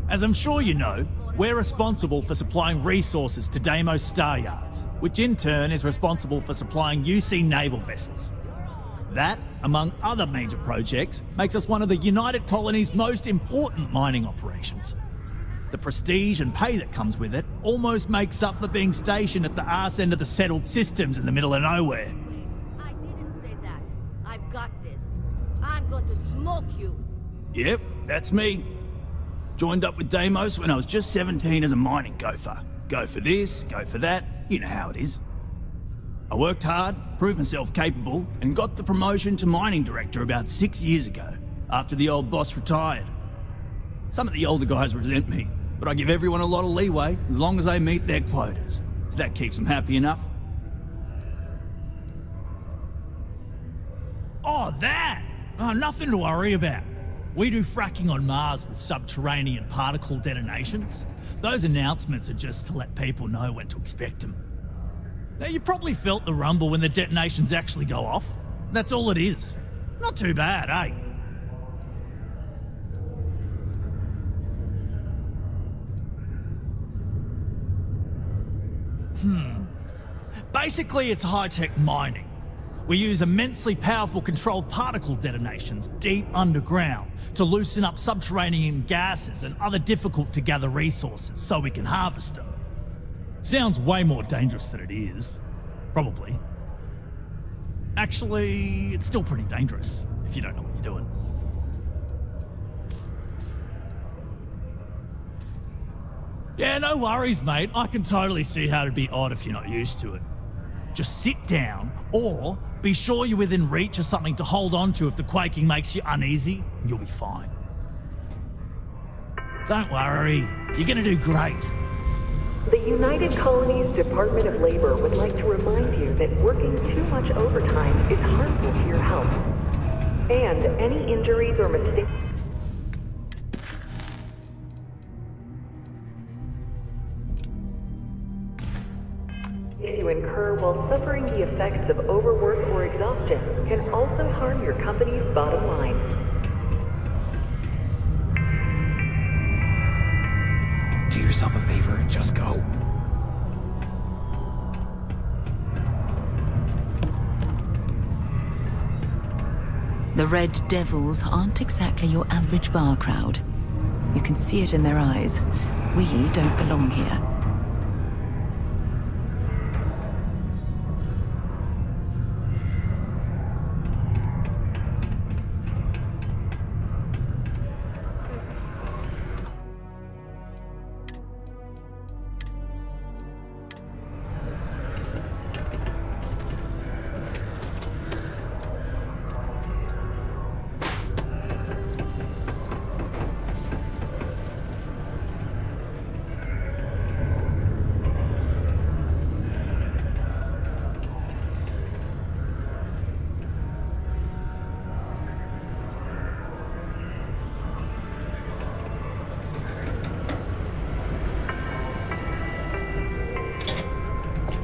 As I'm sure you know, we're responsible for supplying resources to Deimos Star Yards, which in turn is responsible for supplying UC naval vessels. That, among other major projects, makes us one of the United Colony's most important mining operations. The prestige and pay that comes with it almost makes up for being stationed at the arse end of the settled systems in the middle of nowhere. I didn't say that. I've got this. I'm going to smoke you. Yep, that's me. Joined up with Deimos when I was just 17 as a mining gopher. Go for this, go for that, you know how it is. I worked hard, proved myself capable, and got the promotion to mining director about 6 years ago, after the old boss retired. Some of the older guys resent me, but I give everyone a lot of leeway as long as they meet their quotas. So that keeps them happy enough. Oh, that! Oh, nothing to worry about. We do fracking on Mars with subterranean particle detonations. Those announcements are just to let people know when to expect them. Now, you probably felt the rumble when the detonations actually go off. That's all it is. Not too bad, eh? Basically, it's high-tech mining. We use immensely powerful controlled particle detonations deep underground to loosen up subterranean gases and other difficult-to-gather resources so we can harvest them. Sounds way more dangerous than it is. Probably. Actually, it's still pretty dangerous if you don't know what you're doing. Yeah, no worries, mate. I can totally see how it'd be odd if you're not used to it. Just sit down, or be sure you're within reach of something to hold on to if the quaking makes you uneasy, and you'll be fine. Don't worry, you're gonna do great. The United Colony's Department of Labor would like to remind you that working too much overtime is harmful to your health. And any injuries or mistakes... power while suffering the effects of overwork or exhaustion can also harm your company's bottom line. Do yourself a favor and just go. The Red Devils aren't exactly your average bar crowd. You can see it in their eyes. We don't belong here.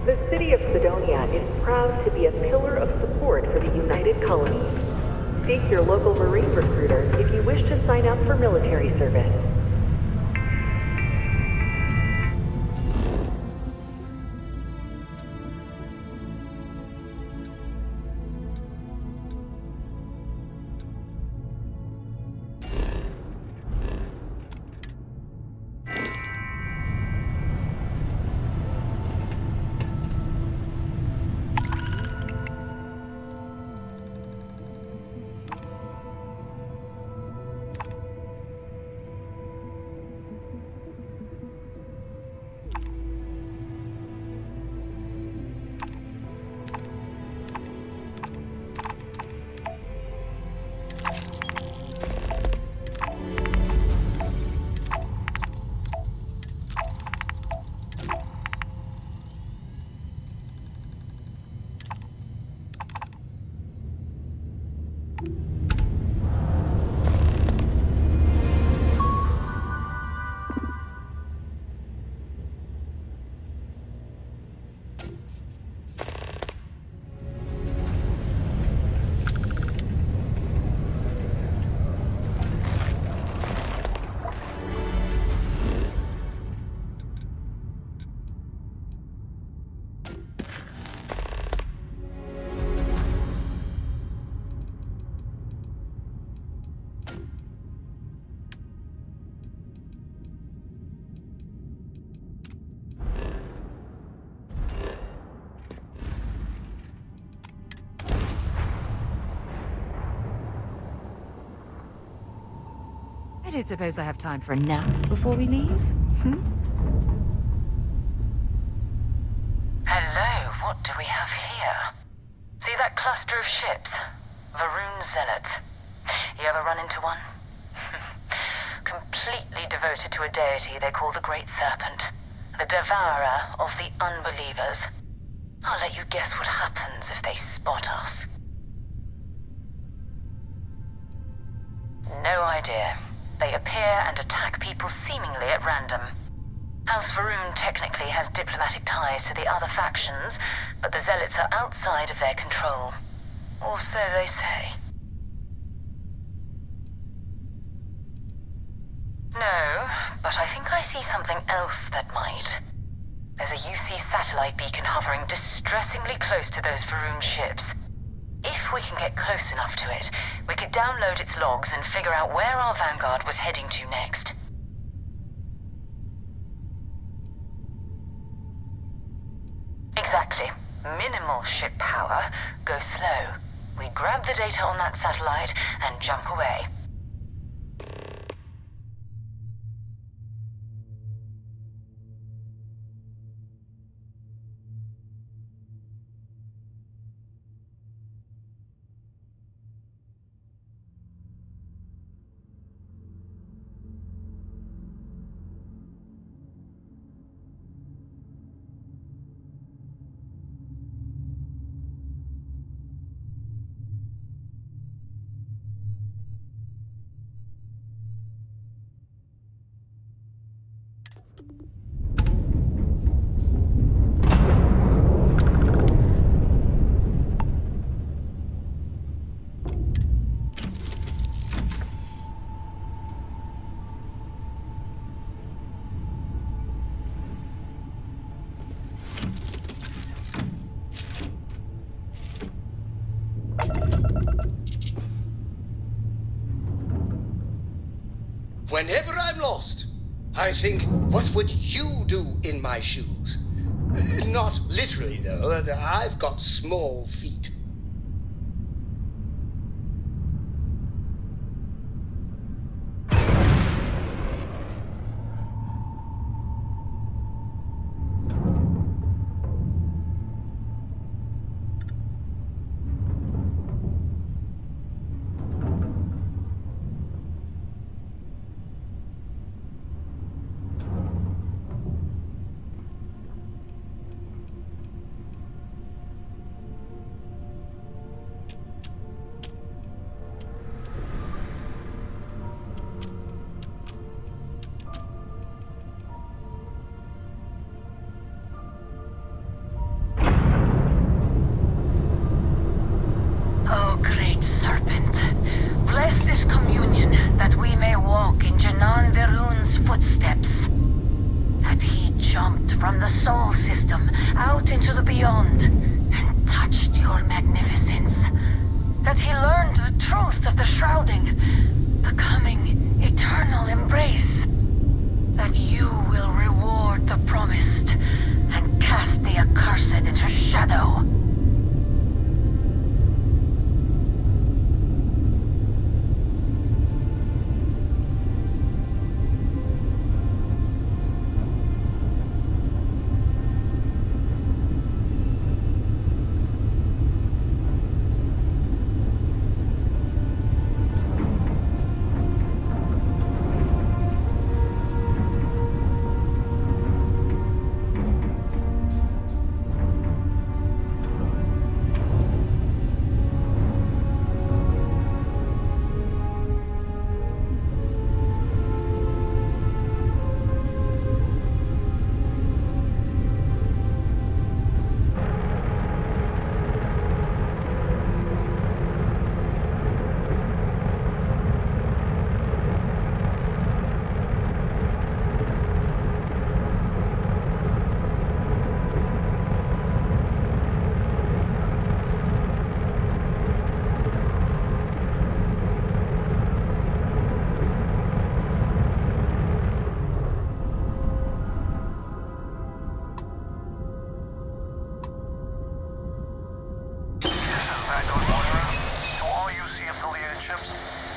The city of Sidonia is proud to be a pillar of support for the United Colonies. Seek your local Marine recruiter if you wish to sign up for military service. I don't suppose I have time for a nap before we leave? Hello, what do we have here? See that cluster of ships? Varun Zealots. You ever run into one? Completely devoted to a deity they call the Great Serpent, the devourer of the unbelievers. I'll let you guess what happens if they spot us. No idea. They appear and attack people seemingly at random. House Varun technically has diplomatic ties to the other factions, but the Zealots are outside of their control. Or so they say. No, but I think I see something else that might. There's a UC satellite beacon hovering distressingly close to those Varun ships. If we can get close enough to it, we could download its logs and figure out where our vanguard was heading to next. Exactly. Minimal ship power. Go slow. We grab the data on that satellite and jump away. Whenever I'm lost, I think, what would you do in my shoes? Not literally, though. I've got small feet. Oh, great serpent, bless this communion that we may walk in Janan Verun's footsteps. That he jumped from the soul system out into the beyond and touched your magnificence. That he learned the truth of the shrouding, the coming eternal embrace. That you will reward the promised and cast the accursed into shadow.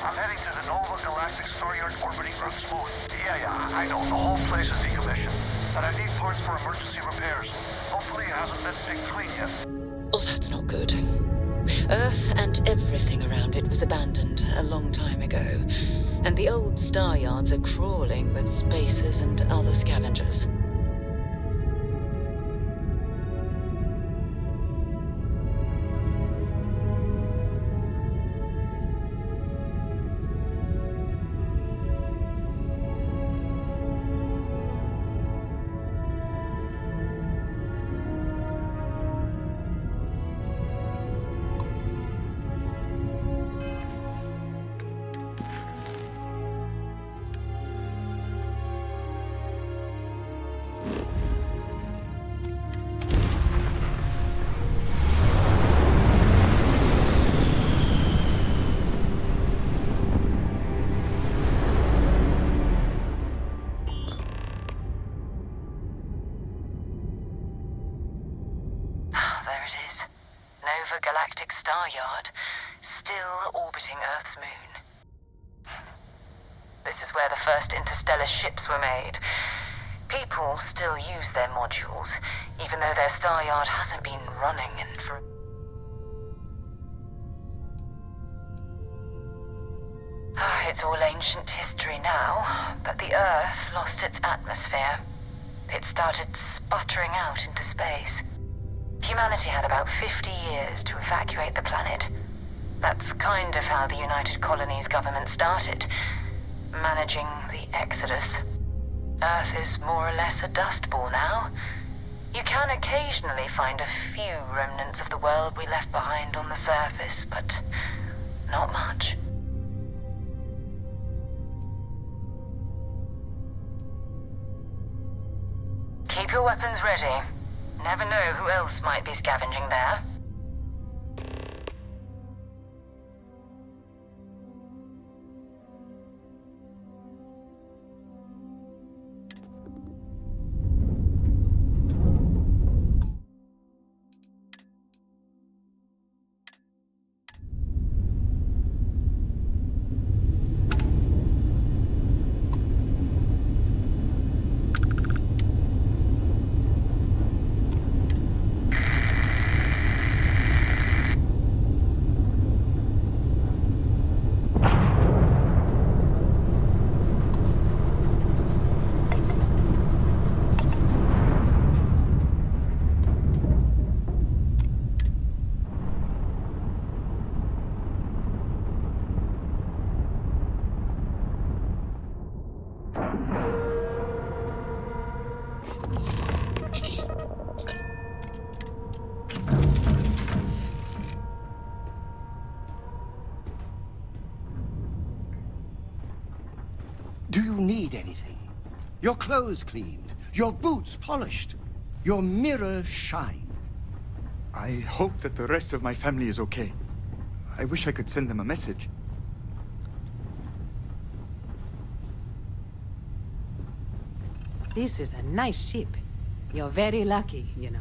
I'm heading to the Nova Galactic Storeyard orbiting Earth's moon. Yeah, I know. The whole place is decommissioned. But I need parts for emergency repairs. Hopefully it hasn't been picked clean yet. Oh, that's not good. Earth and everything around it was abandoned a long time ago. And the old star yards are crawling with spacers and other scavengers. Galactic Star Yard, still orbiting Earth's moon. This is where the first interstellar ships were made. People still use their modules, even though their star yard hasn't been running in for... It's all ancient history now, but the Earth lost its atmosphere. It started sputtering out into space. Humanity had about 50 years to evacuate the planet. That's kind of how the United Colonies government started, managing the exodus. Earth is more or less a dust ball now. You can occasionally find a few remnants of the world we left behind on the surface, but not much. Keep your weapons ready. Never know who else might be scavenging there. you need anything, your clothes cleaned, your boots polished, your mirror shined. I hope that the rest of my family is okay. I wish I could send them a message. This is a nice ship. You're very lucky, you know.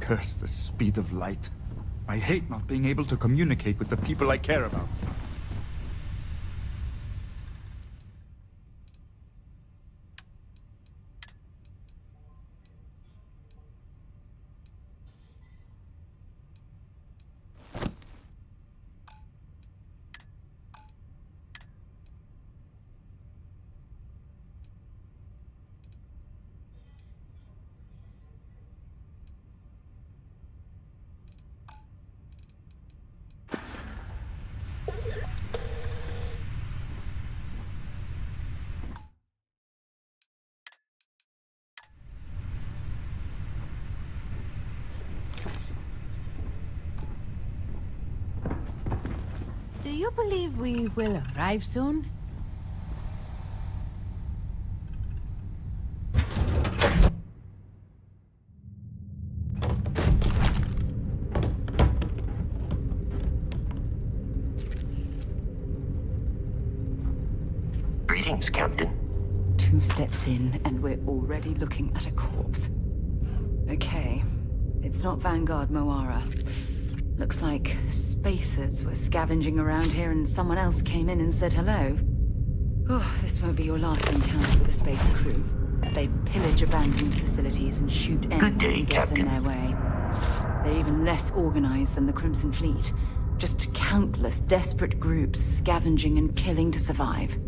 Curse the speed of light. I hate not being able to communicate with the people I care about. Do you believe we will arrive soon? Greetings, Captain. 2 steps in, and we're already looking at a corpse. Okay, it's not Vanguard Moara. Looks like spacers were scavenging around here and someone else came in and said hello. Oh, this won't be your last encounter with a space crew. They pillage abandoned facilities and shoot anyone who gets in their way. They're even less organized than the Crimson Fleet. Just countless desperate groups scavenging and killing to survive.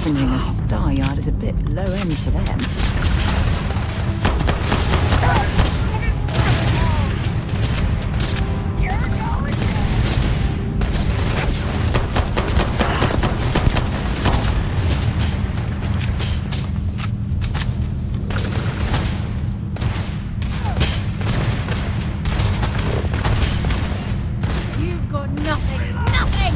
Scavenging a star yard is a bit low end for them. You've got nothing, nothing!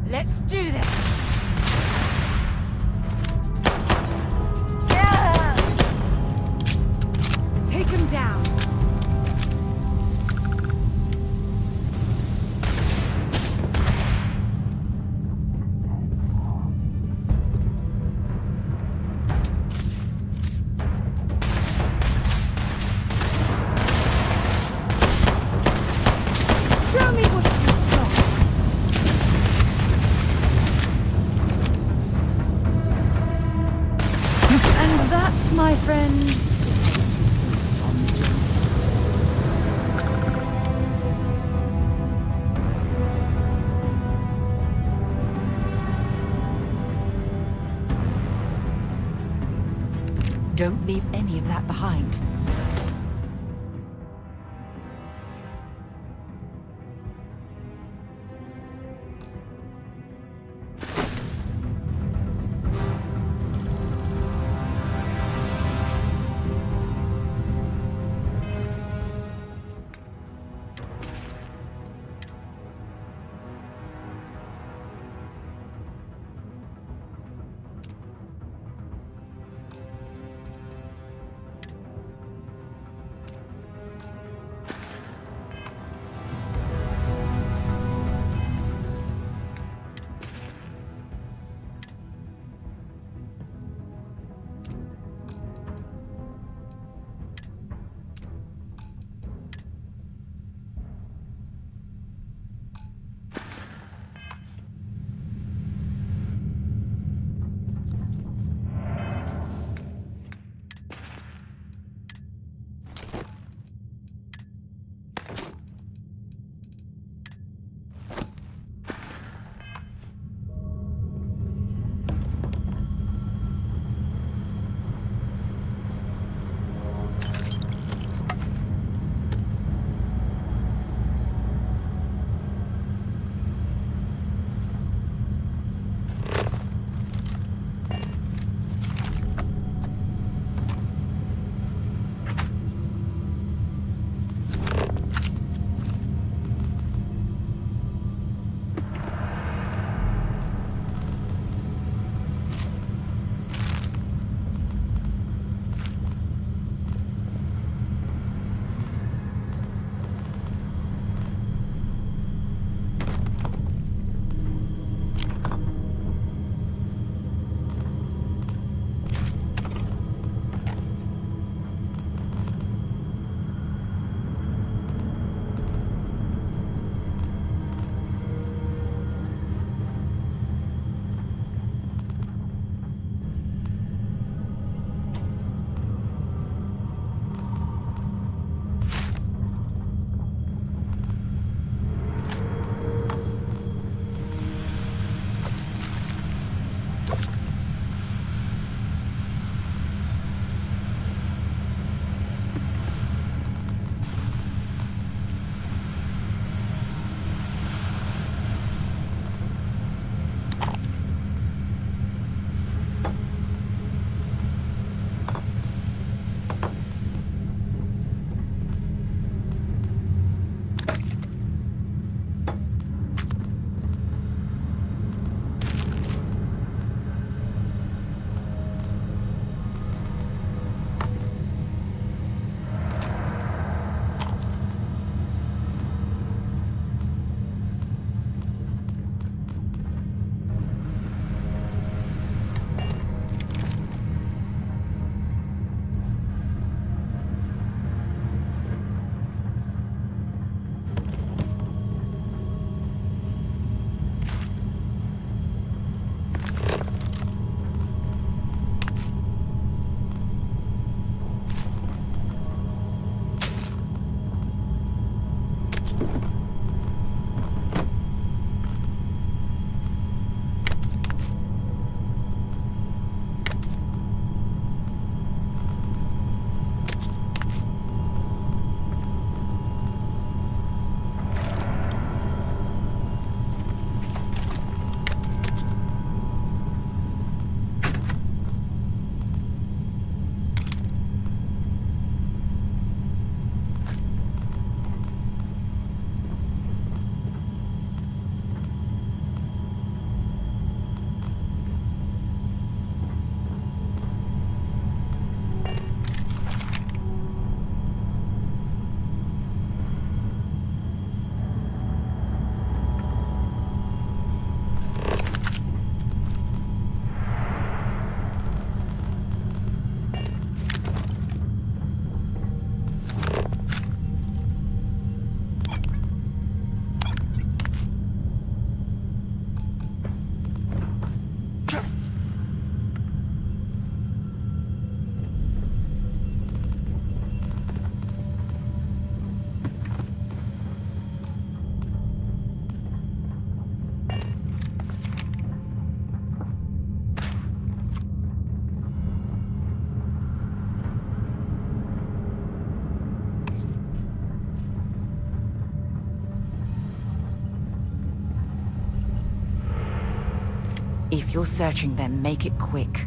Let's do this! Take him down! Show me what you've got! And that, my friend, is on the Don't leave any of that behind. you're searching them, make it quick.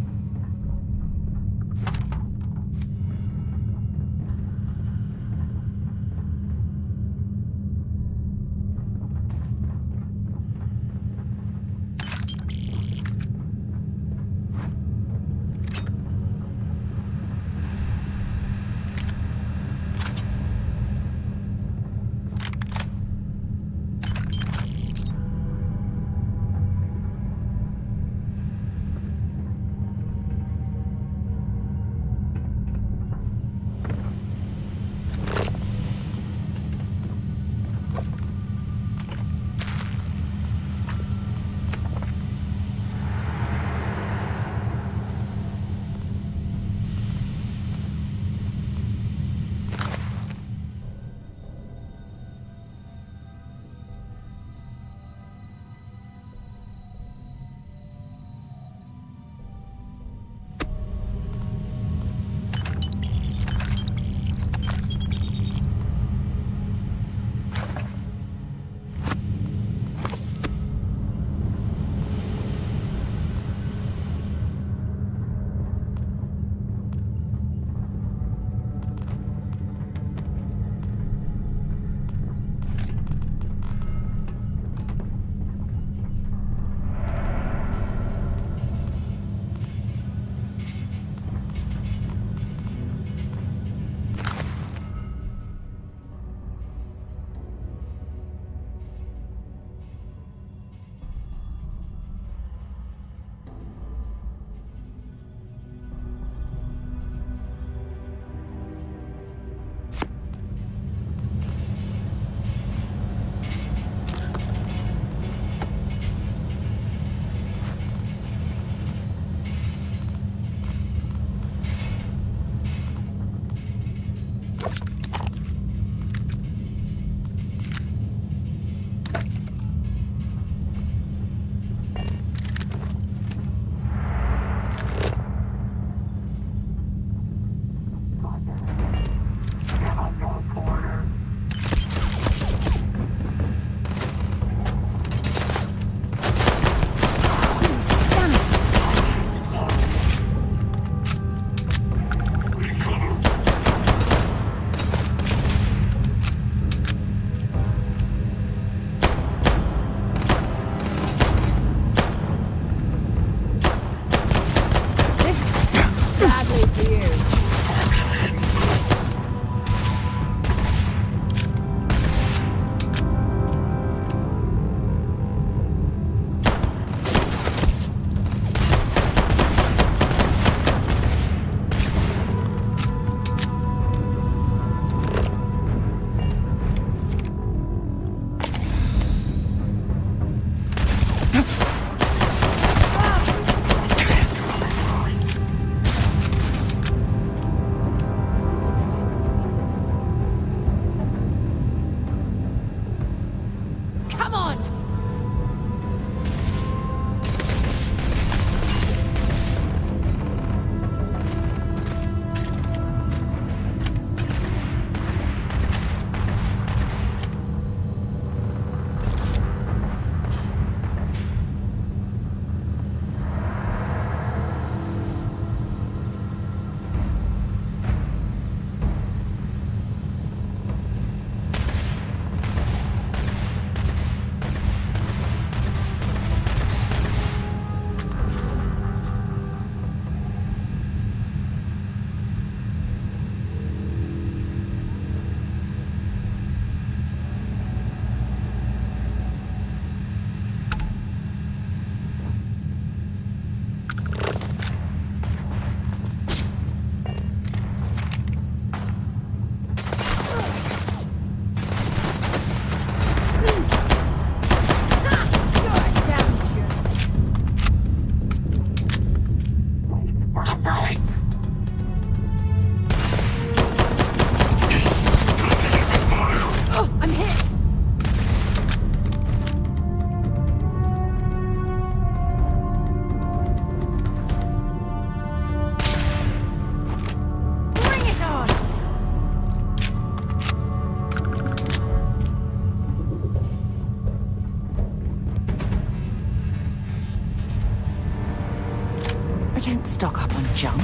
stock up on junk.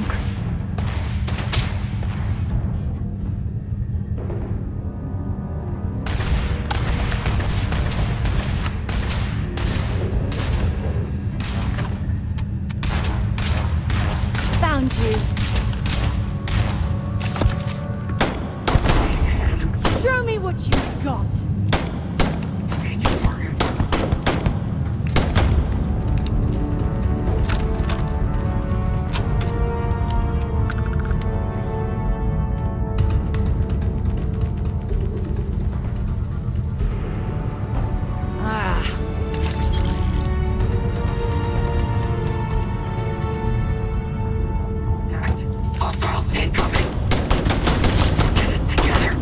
Found you. Show me what you've got. Next time. Hostiles incoming. Get it together.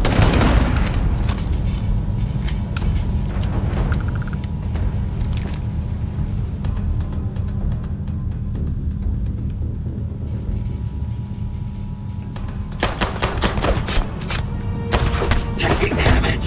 Taking damage.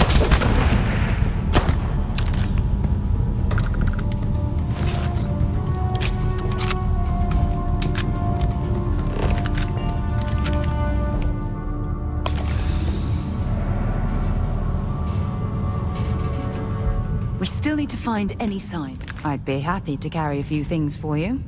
We still need to find any sign. I'd be happy to carry a few things for you.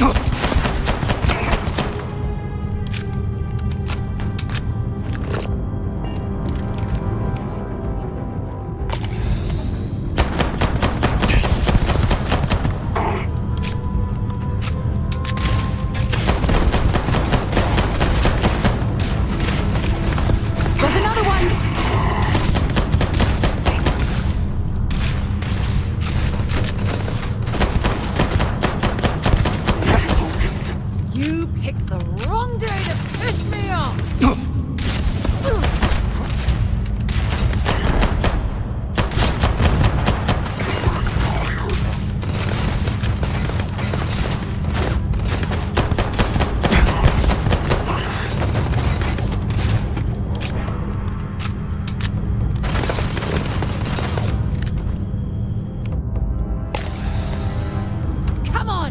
Got another one! You picked the wrong day to piss me off! Come on!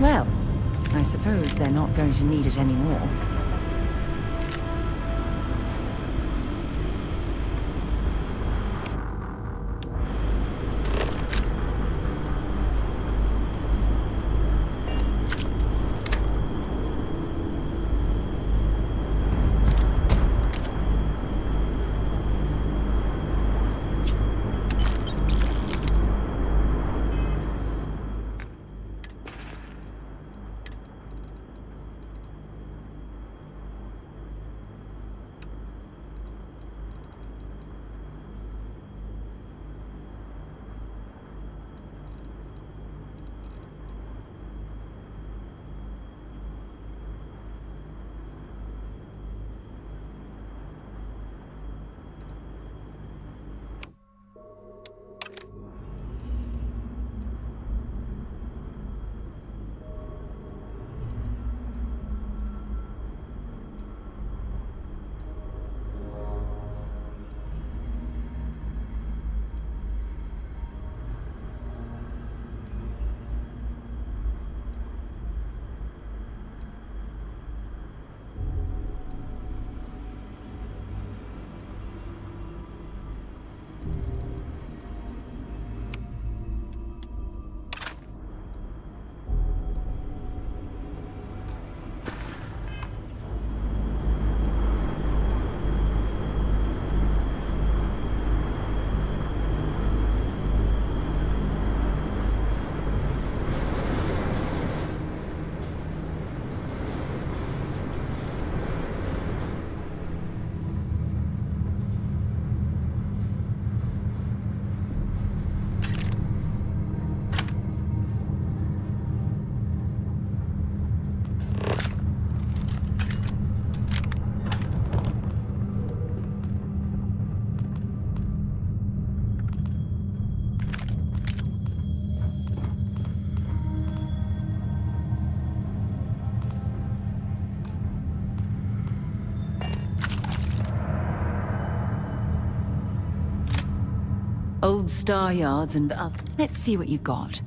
Well, I suppose they're not going to need it anymore. Old star yards and let's see what you've got.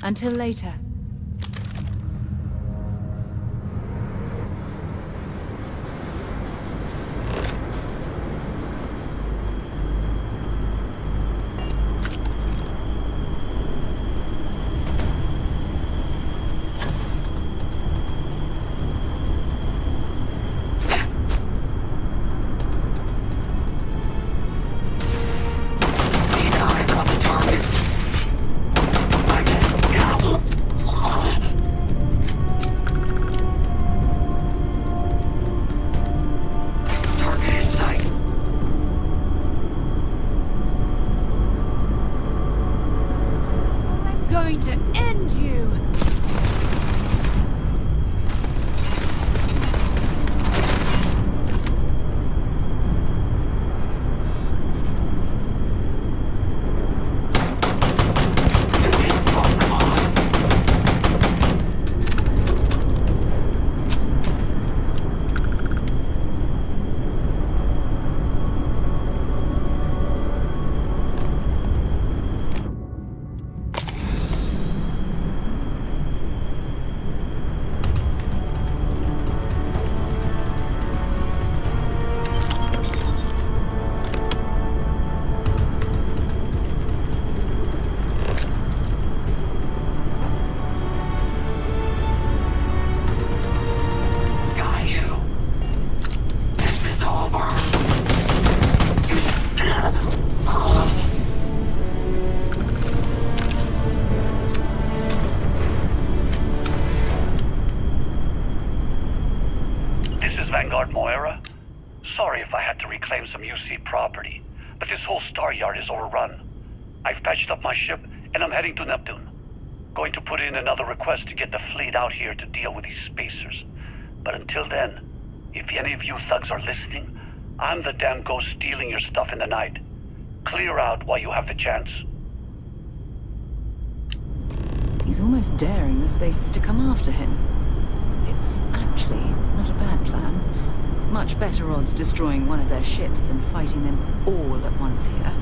Until later. Vanguard Moira? Sorry if I had to reclaim some UC property, but this whole star yard is overrun. I've patched up my ship, and I'm heading to Neptune. Going to put in another request to get the fleet out here to deal with these spacers. But until then, if any of you thugs are listening, I'm the damn ghost stealing your stuff in the night. Clear out while you have the chance. He's almost daring the spacers to come after him. It's actually not a bad plan. Much better odds destroying one of their ships than fighting them all at once here.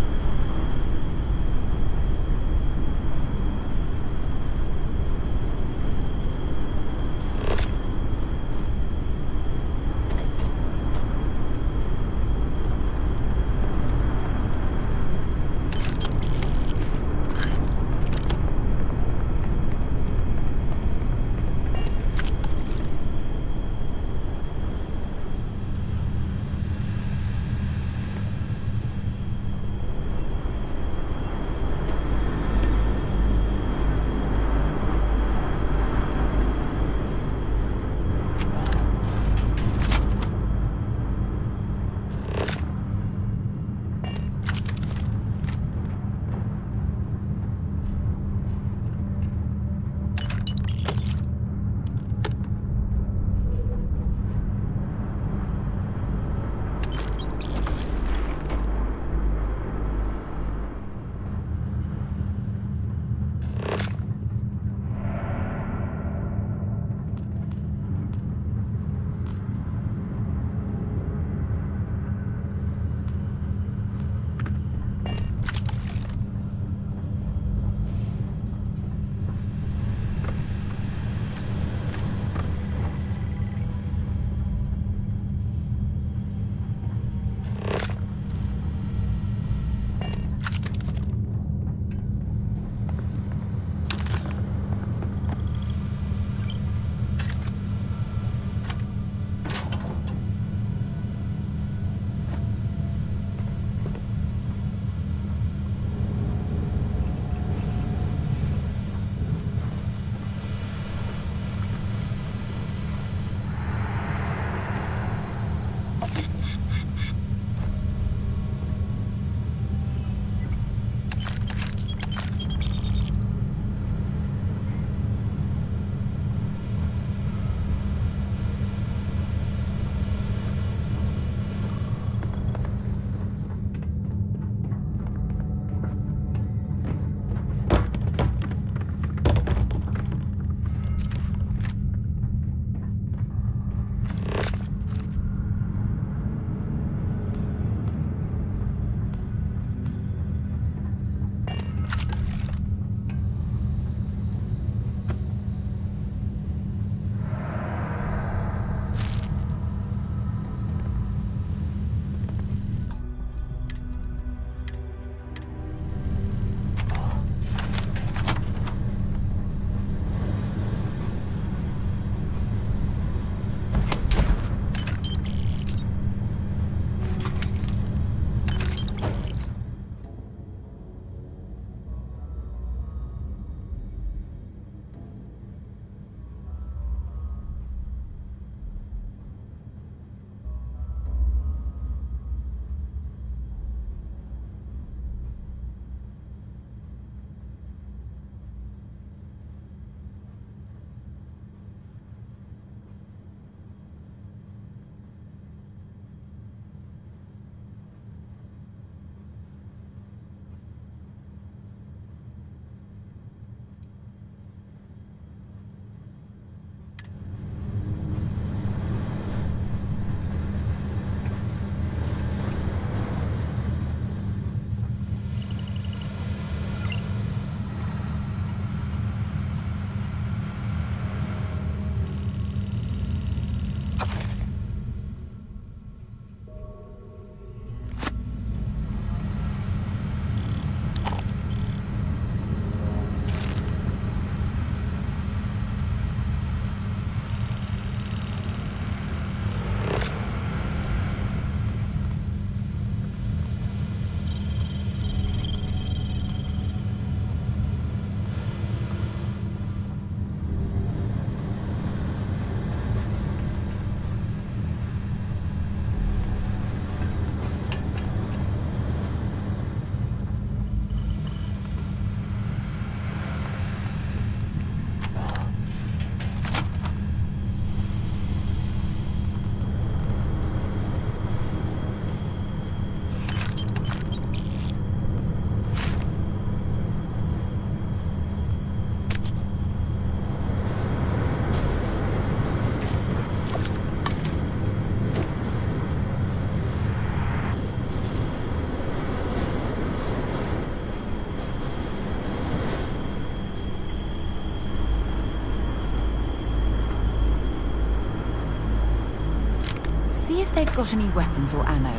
see if they've got any weapons or ammo.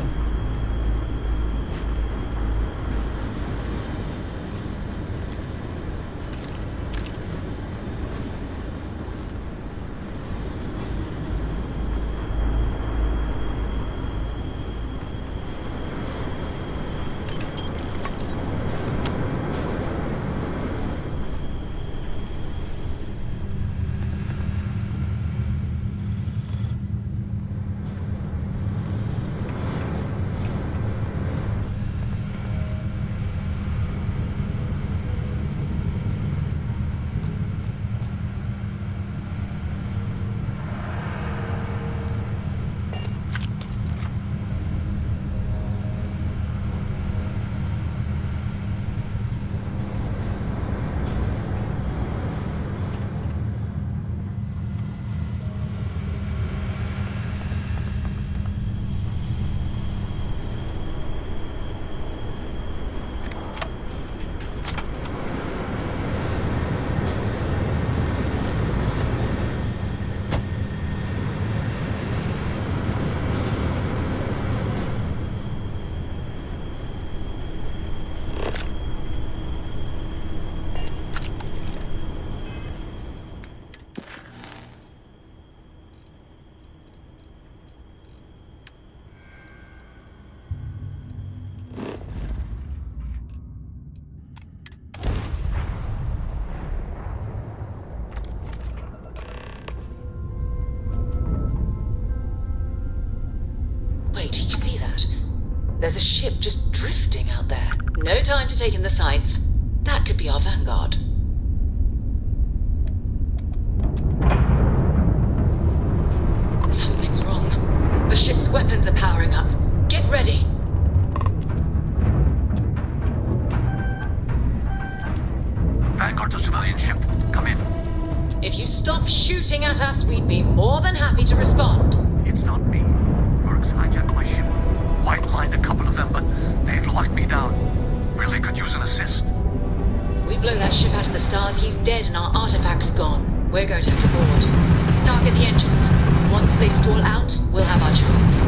Wait, you see that? There's a ship just drifting out there. No time to take in the sights. That could be our vanguard. Something's wrong. The ship's weapons are powering up. Get ready. Vanguard to civilian ship. Come in. If you stop shooting at us, we'd be more than happy to respond. It's not me. Mercs hijacked my ship. White-lined a couple of them, but they've locked me down. Really could use an assist. We blow that ship out of the stars, he's dead and our artifact's gone. We're going to have to board. Target the engines. Once they stall out, we'll have our chance.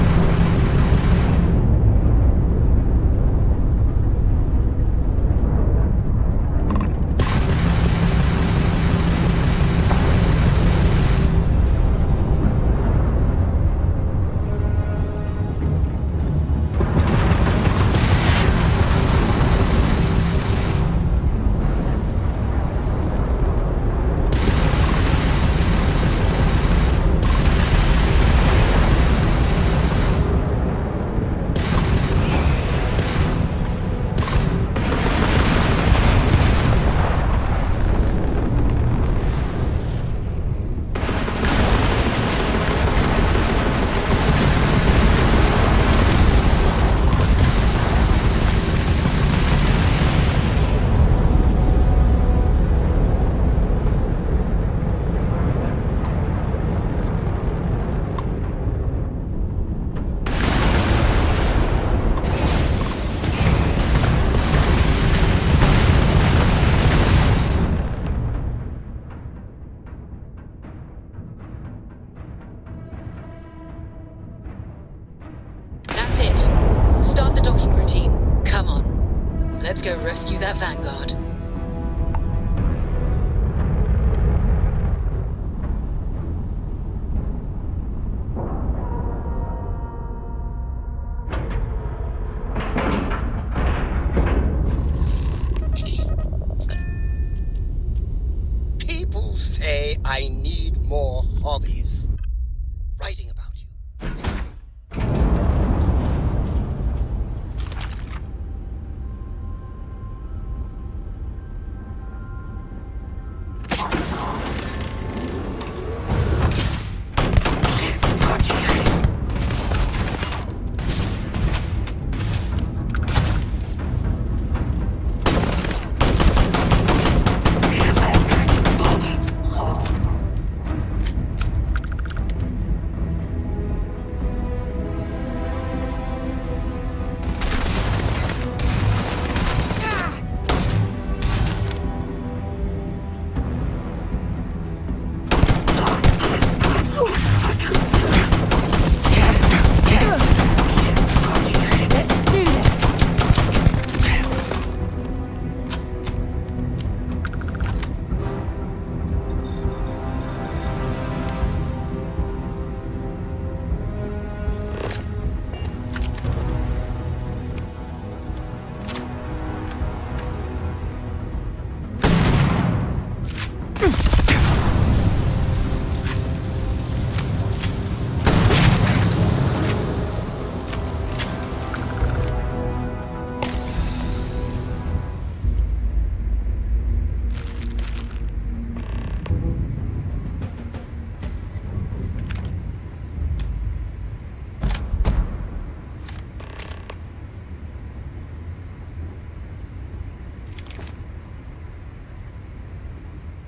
Start the docking routine. Come on. Let's go rescue that Vanguard. People say I need more hobbies. Writing about you.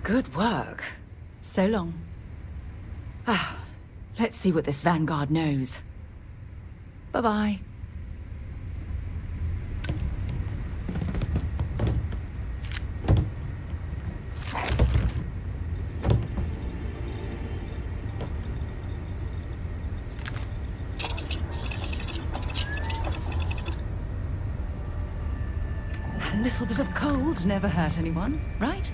Good work. So long. Let's see what this Vanguard knows. Bye-bye. A little bit of cold never hurt anyone, right?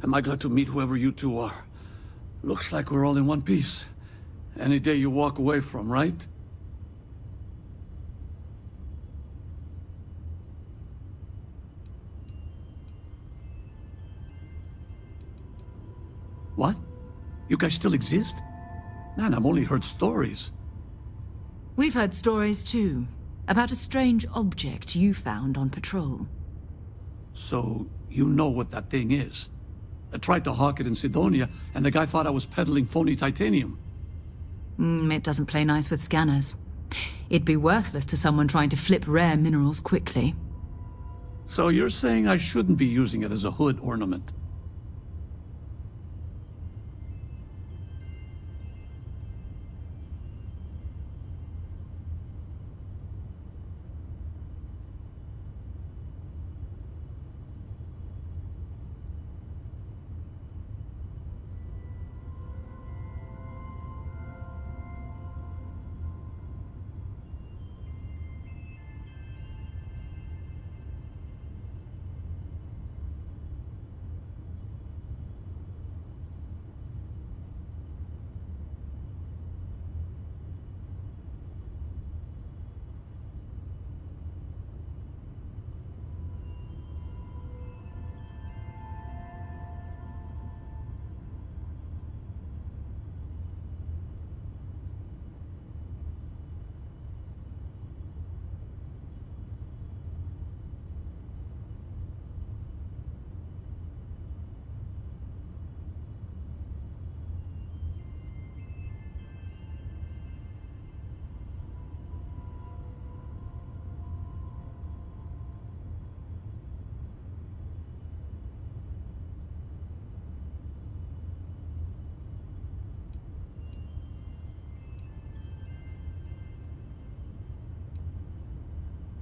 Am I glad to meet whoever you two are? Looks like we're all in one piece. Any day you walk away from, right? What? You guys still exist? Man, I've only heard stories. We've heard stories too, about a strange object you found on patrol. So, you know what that thing is? I tried to hawk it in Sidonia, and the guy thought I was peddling phony titanium. It doesn't play nice with scanners. It'd be worthless to someone trying to flip rare minerals quickly. So you're saying I shouldn't be using it as a hood ornament?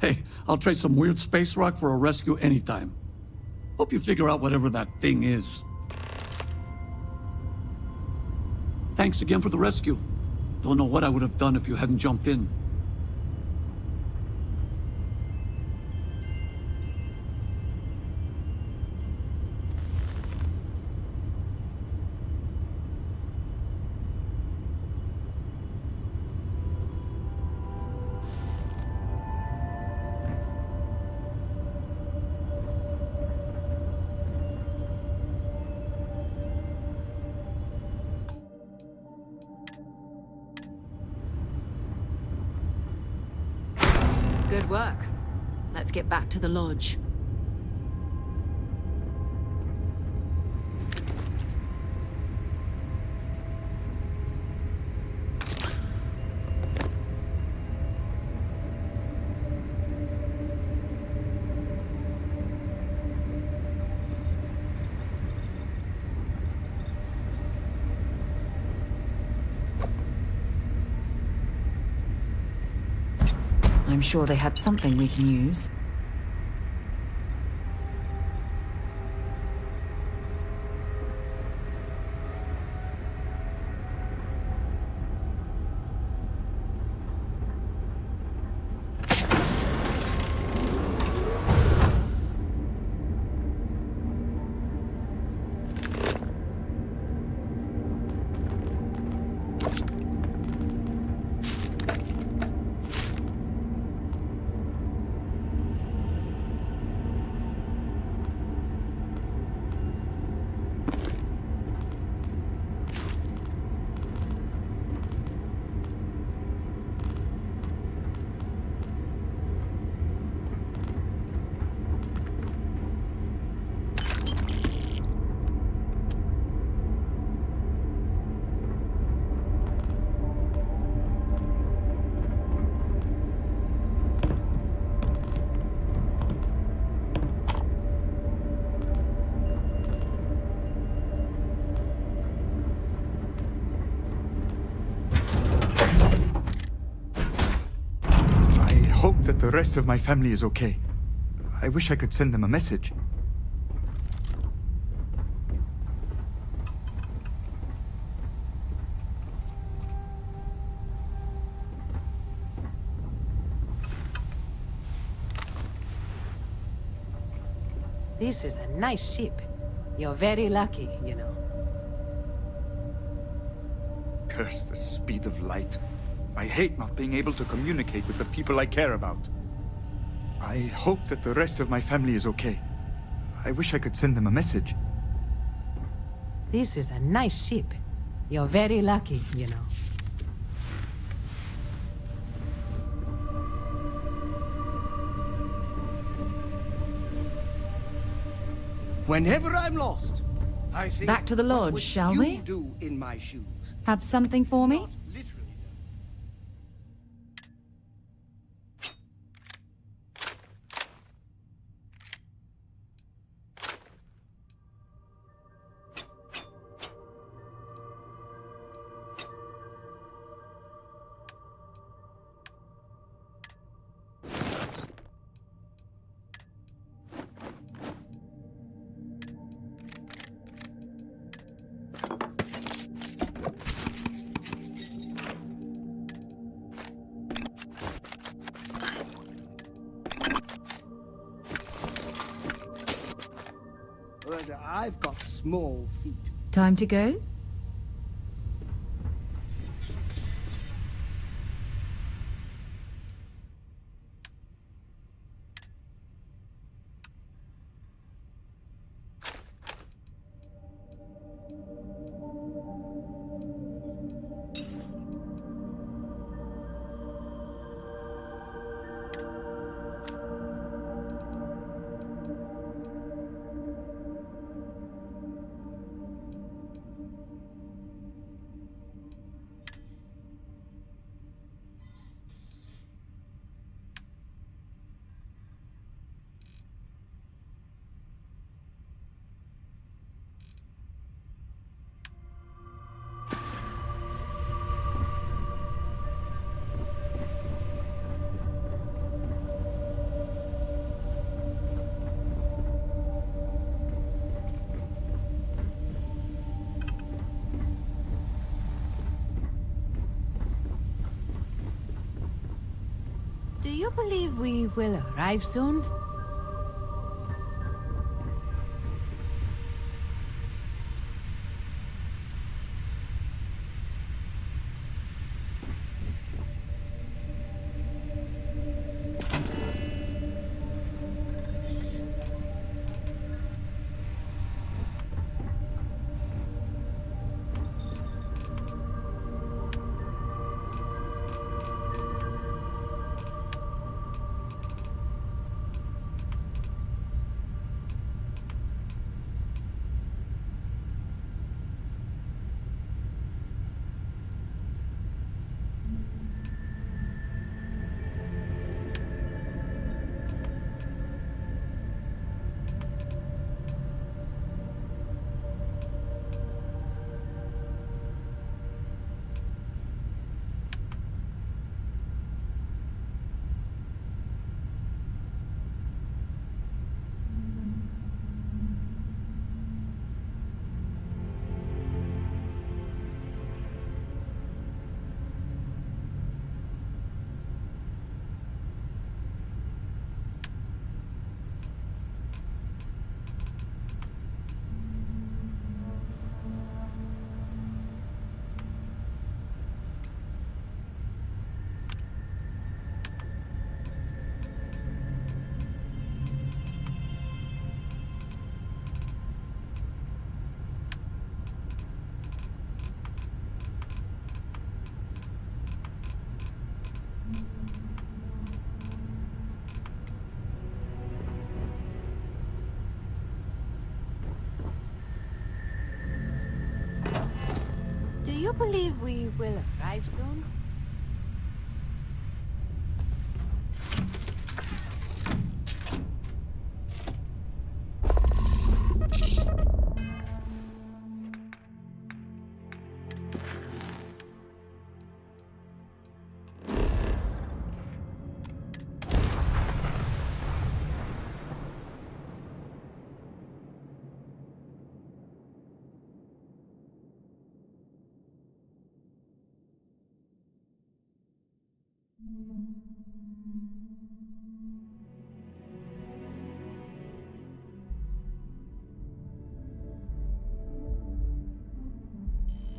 Hey, I'll trade some weird space rock for a rescue anytime. Hope you figure out whatever that thing is. Thanks again for the rescue. Don't know what I would have done if you hadn't jumped in. Good work. Let's get back to the lodge. I'm sure they had something we can use. hope that the rest of my family is okay. I wish I could send them a message. This is a nice ship. You're very lucky, you know. Curse the speed of light. I hate not being able to communicate with the people I care about. I hope that the rest of my family is okay. I wish I could send them a message. This is a nice ship. You're very lucky, you know. Whenever I'm lost, I think... Back to the what lodge, would shall you we? do in my shoes? Have something for me? But I've got small feet. Time to go? Do you believe we will arrive soon? Do you believe we will arrive soon?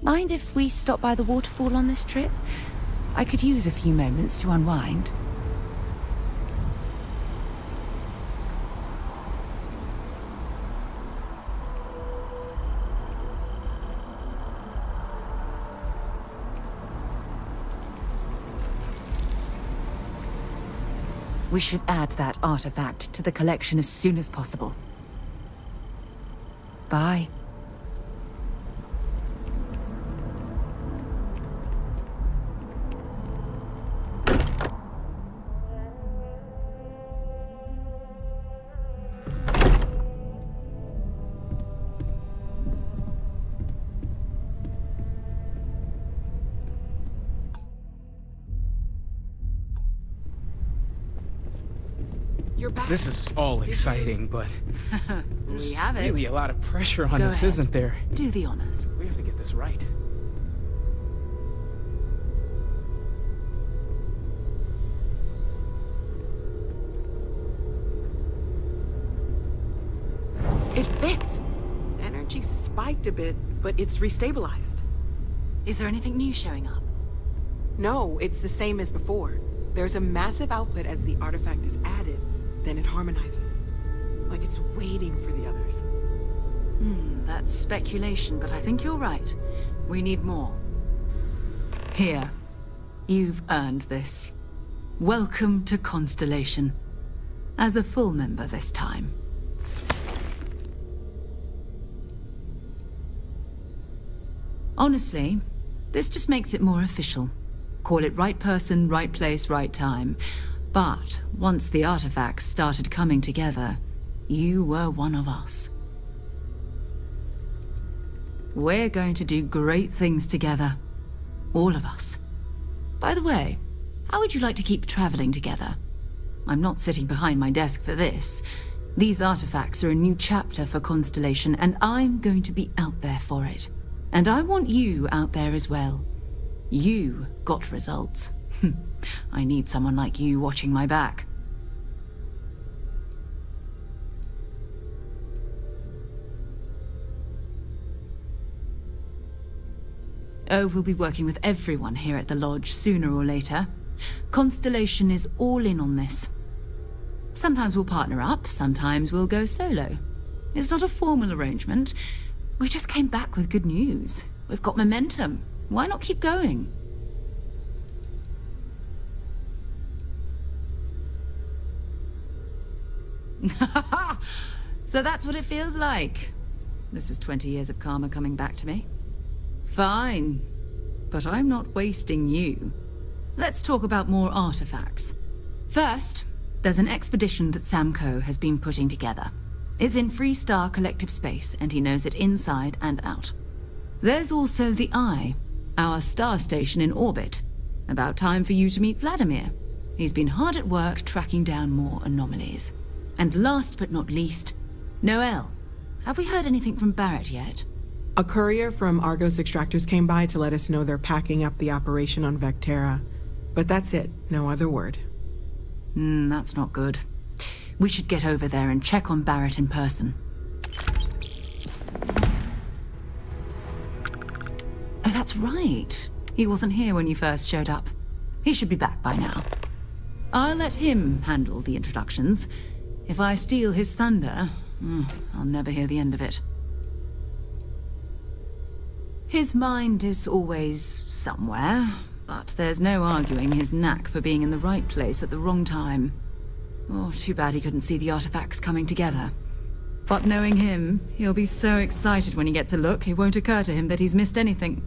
Mind if we stop by the waterfall on this trip? I could use a few moments to unwind. We should add that artifact to the collection as soon as possible. Bye. This is all exciting, but We have it. really a lot of pressure on Go us, ahead. isn't there? Do the honors. We have to get this right. It fits. Energy spiked a bit, but it's restabilized. Is there anything new showing up? No, it's the same as before. There's a massive output as the artifact is added, then it harmonizes. Like it's waiting for the others. That's speculation, but I think you're right. We need more. Here. You've earned this. Welcome to Constellation. As a full member this time. Honestly, this just makes it more official. Call it right person, right place, right time. But once the artifacts started coming together, you were one of us. We're going to do great things together. All of us. By the way, how would you like to keep traveling together? I'm not sitting behind my desk for this. These artifacts are a new chapter for Constellation, and I'm going to be out there for it. And I want you out there as well. You got results. I need someone like you watching my back. Oh, we'll be working with everyone here at the lodge sooner or later. Constellation is all in on this. Sometimes we'll partner up, sometimes we'll go solo. It's not a formal arrangement. We just came back with good news. We've got momentum. Why not keep going? So that's what it feels like. This is 20 years of karma coming back to me. Fine. But I'm not wasting you. Let's talk about more artifacts. First, there's an expedition that Samco has been putting together. It's in Freestar Collective Space, and he knows it inside and out. There's also the Eye, our star station in orbit. About time for you to meet Vladimir. He's been hard at work tracking down more anomalies. And last but not least, Noel. Have we heard anything from Barrett yet? A courier from Argos Extractors came by to let us know they're packing up the operation on Vectera. But that's it, no other word. That's not good. We should get over there and check on Barrett in person. Oh, that's right. He wasn't here when you first showed up. He should be back by now. I'll let him handle the introductions. If I steal his thunder, I'll never hear the end of it. His mind is always somewhere, but there's no arguing his knack for being in the right place at the wrong time. Oh, too bad he couldn't see the artifacts coming together. But knowing him, he'll be so excited when he gets a look, it won't occur to him that he's missed anything.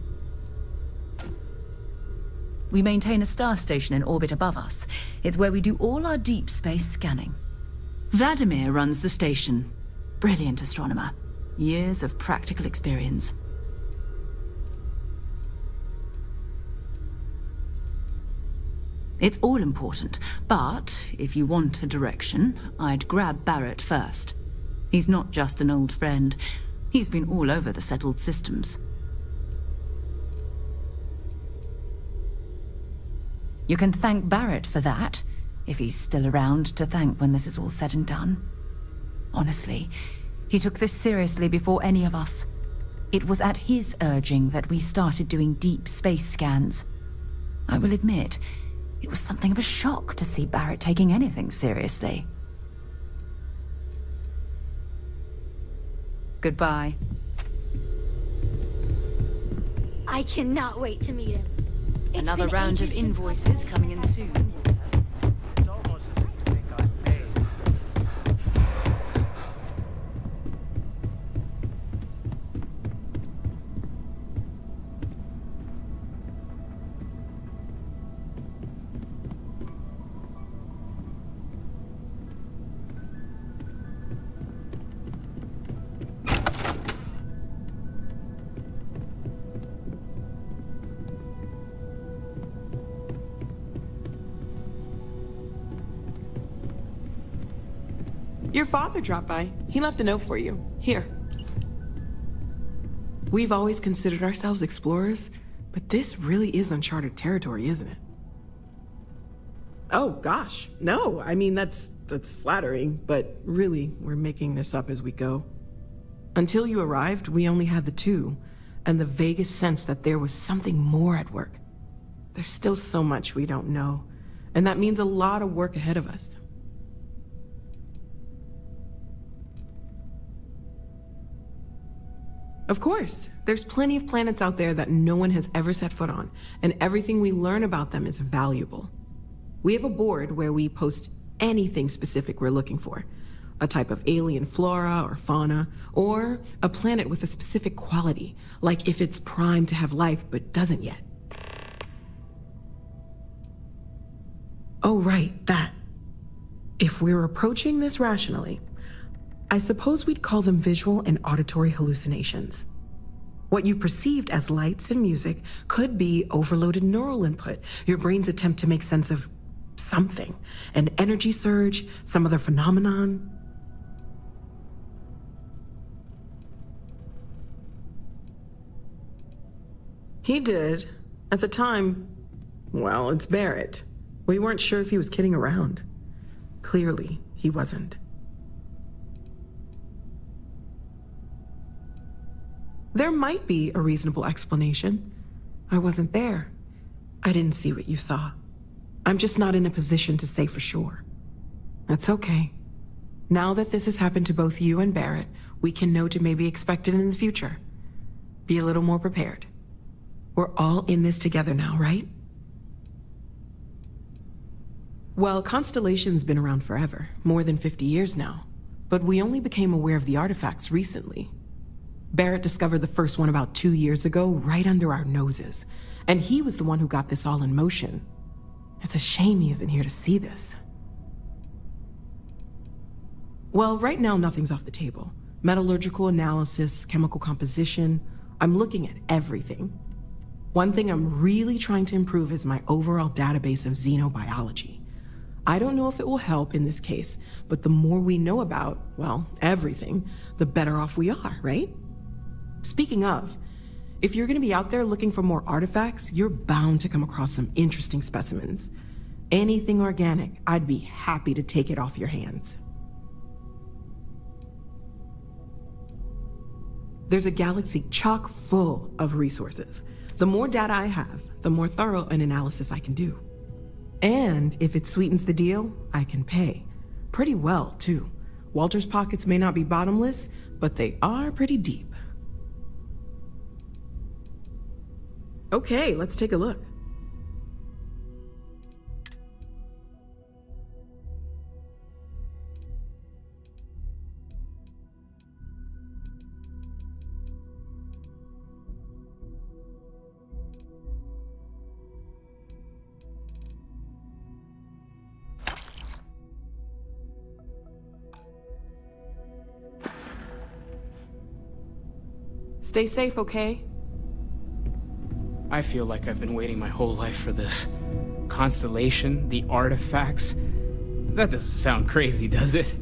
We maintain a star station in orbit above us. It's where we do all our deep space scanning. Vladimir runs the station. Brilliant astronomer. Years of practical experience. It's all important, but if you want a direction, I'd grab Barrett first. He's not just an old friend. He's been all over the settled systems. You can thank Barrett for that, if he's still around to thank when this is all said and done. Honestly, he took this seriously before any of us. It was at his urging that we started doing deep space scans. I will admit, it was something of a shock to see Barrett taking anything seriously. Goodbye. I cannot wait to meet him. It's Another been round of ages since invoices coming in soon. Your father dropped by. He left a note for you. Here. We've always considered ourselves explorers, but this really is uncharted territory, isn't it? Oh, gosh. No, I mean, that's flattering, but really, we're making this up as we go. Until you arrived, we only had the two, and the vaguest sense that there was something more at work. There's still so much we don't know, and that means a lot of work ahead of us. Of course, there's plenty of planets out there that no one has ever set foot on, and everything we learn about them is valuable. We have a board where we post anything specific we're looking for. A type of alien flora or fauna, or a planet with a specific quality, like if it's primed to have life but doesn't yet. Oh, right, that. If we're approaching this rationally, I suppose we'd call them visual and auditory hallucinations. What you perceived as lights and music could be overloaded neural input, your brain's attempt to make sense of something, an energy surge, some other phenomenon. He did. At the time, well, it's Barrett. We weren't sure if he was kidding around. Clearly, he wasn't. There might be a reasonable explanation. I wasn't there. I didn't see what you saw. I'm just not in a position to say for sure. That's okay. Now that this has happened to both you and Barrett, we can know to maybe expect it in the future. Be a little more prepared. We're all in this together now, right? Well, Constellation's been around forever, more than 50 years now. But we only became aware of the artifacts recently. Barrett discovered the first one about 2 years ago, right under our noses. And he was the one who got this all in motion. It's a shame he isn't here to see this. Well, right now nothing's off the table. Metallurgical analysis, chemical composition. I'm looking at everything. One thing I'm really trying to improve is my overall database of xenobiology. I don't know if it will help in this case, but the more we know about, well, everything, the better off we are, right? Speaking of, if you're gonna be out there looking for more artifacts, you're bound to come across some interesting specimens. Anything organic, I'd be happy to take it off your hands. There's a galaxy chock full of resources. The more data I have, the more thorough an analysis I can do. And if it sweetens the deal, I can pay. Pretty well, too. Walter's pockets may not be bottomless, but they are pretty deep. Okay, let's take a look. Stay safe, okay? I feel like I've been waiting my whole life for this. Constellation, the artifacts. That doesn't sound crazy, does it?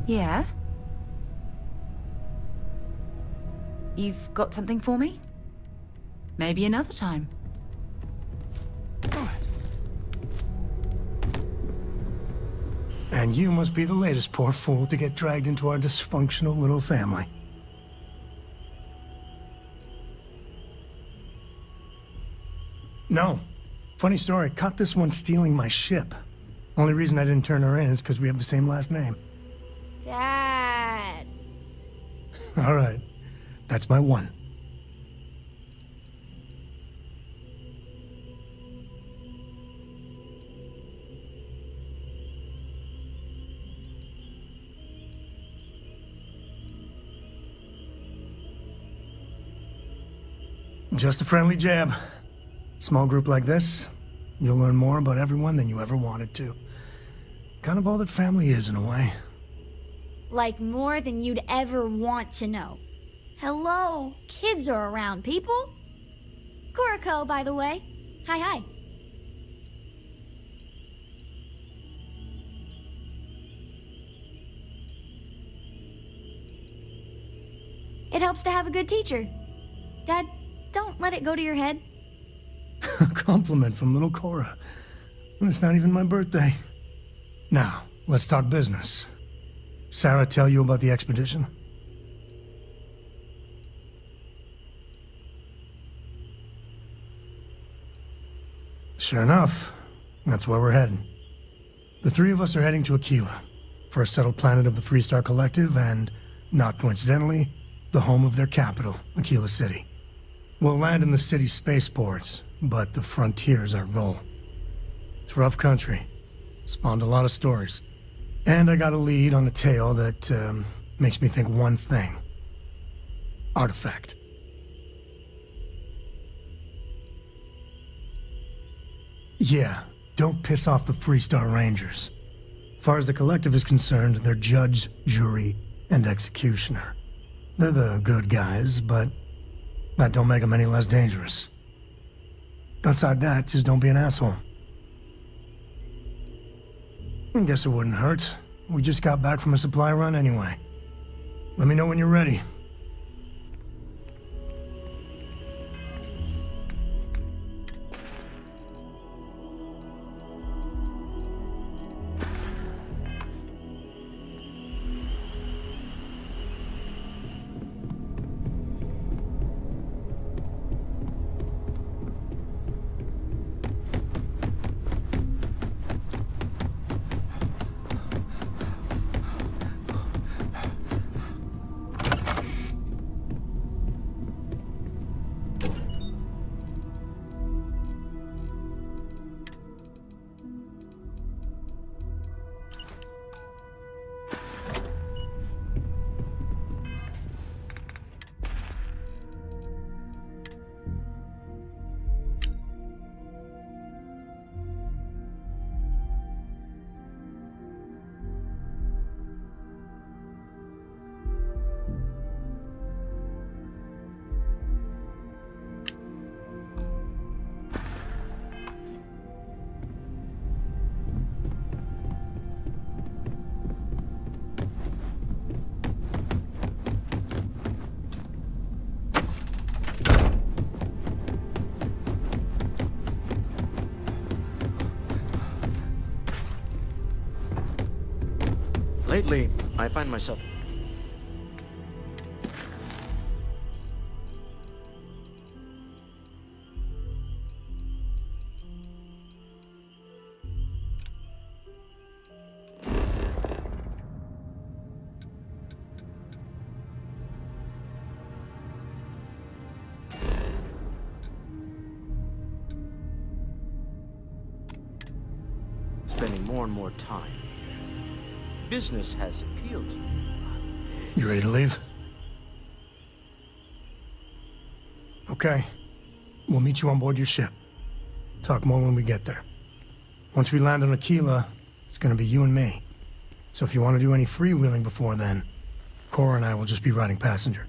Yeah? You've got something for me? Maybe another time. And you must be the latest poor fool to get dragged into our dysfunctional little family. No. Funny story, caught this one stealing my ship. Only reason I didn't turn her in is because we have the same last name. Dad. All right. That's my one. Just a friendly jab. Small group like this, you'll learn more about everyone than you ever wanted to. Kind of all that family is, in a way. Like more than you'd ever want to know. Hello, kids are around, people. Kuriko, by the way. Hi, hi. It helps to have a good teacher. Dad, don't let it go to your head. A compliment from little Cora. And it's not even my birthday. Now, let's talk business. Sarah tell you about the expedition? Sure enough, that's where we're heading. The three of us are heading to Aquila, for a settled planet of the Freestar Collective and, not coincidentally, the home of their capital, Aquila City. We'll land in the city's spaceports, but the frontier's our goal. It's rough country. Spawned a lot of stories. And I got a lead on a tale that makes me think one thing. Artifact. Yeah, don't piss off the Freestar Rangers. As far as the Collective is concerned, they're judge, jury, and executioner. They're the good guys, but that don't make them any less dangerous. Outside that, just don't be an asshole. I guess it wouldn't hurt. We just got back from a supply run anyway. Let me know when you're ready. Lately, I find myself... spending more and more time. Business has appealed to me. You ready to leave? Okay. We'll meet you on board your ship. Talk more when we get there. Once we land on Aquila, it's gonna be you and me. So if you want to do any freewheeling before then, Cora and I will just be riding passenger.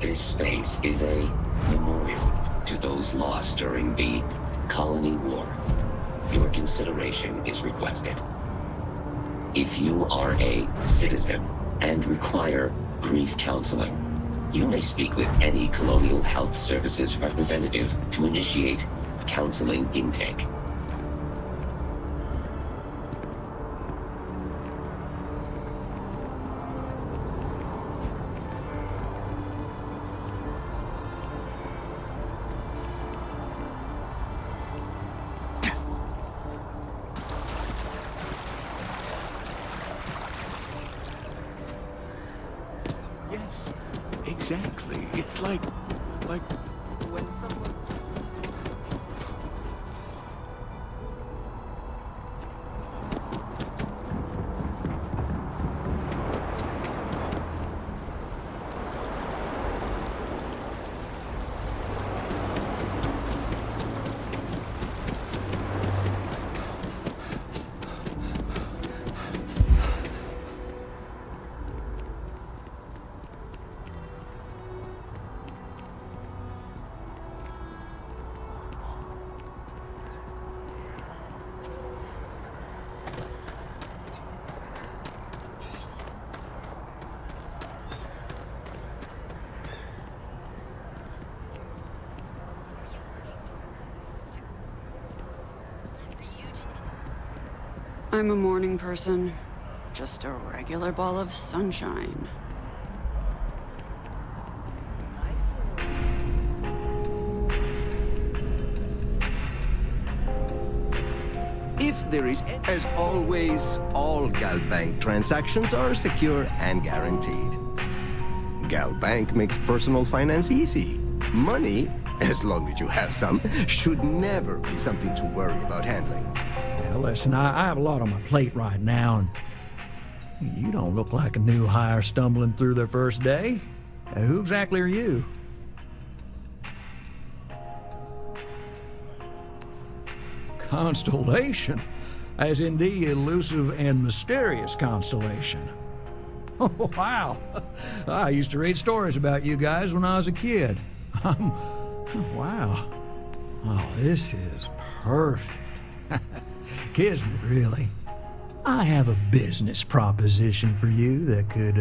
This space is a memorial to those lost during the Colony War. Your consideration is requested. If you are a citizen and require grief counseling, you may speak with any Colonial Health Services representative to initiate counseling intake. Yes, exactly. It's like when someone... I'm a morning person. Just a regular ball of sunshine. If there is, as always, all GalBank transactions are secure and guaranteed. GalBank makes personal finance easy. Money, as long as you have some, should never be something to worry about handling. Now, listen, I have a lot on my plate right now, and you don't look like a new hire stumbling through their first day. Who exactly are you? Constellation, as in the elusive and mysterious Constellation. Oh, wow. I used to read stories about you guys when I was a kid. Wow. Oh, this is perfect. Kismet, really. I have a business proposition for you that could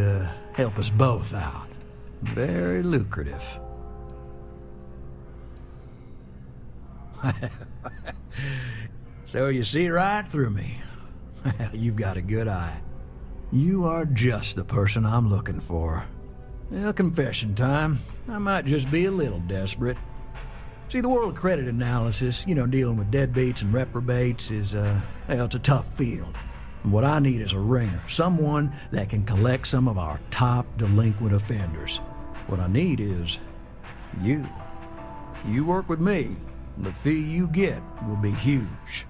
help us both out. Very lucrative. So you see right through me. You've got a good eye. You are just the person I'm looking for. Well, confession time. I might just be a little desperate. See, the world of credit analysis, dealing with deadbeats and reprobates is, it's a tough field. And what I need is a ringer, someone that can collect some of our top delinquent offenders. What I need is you. You work with me, and the fee you get will be huge.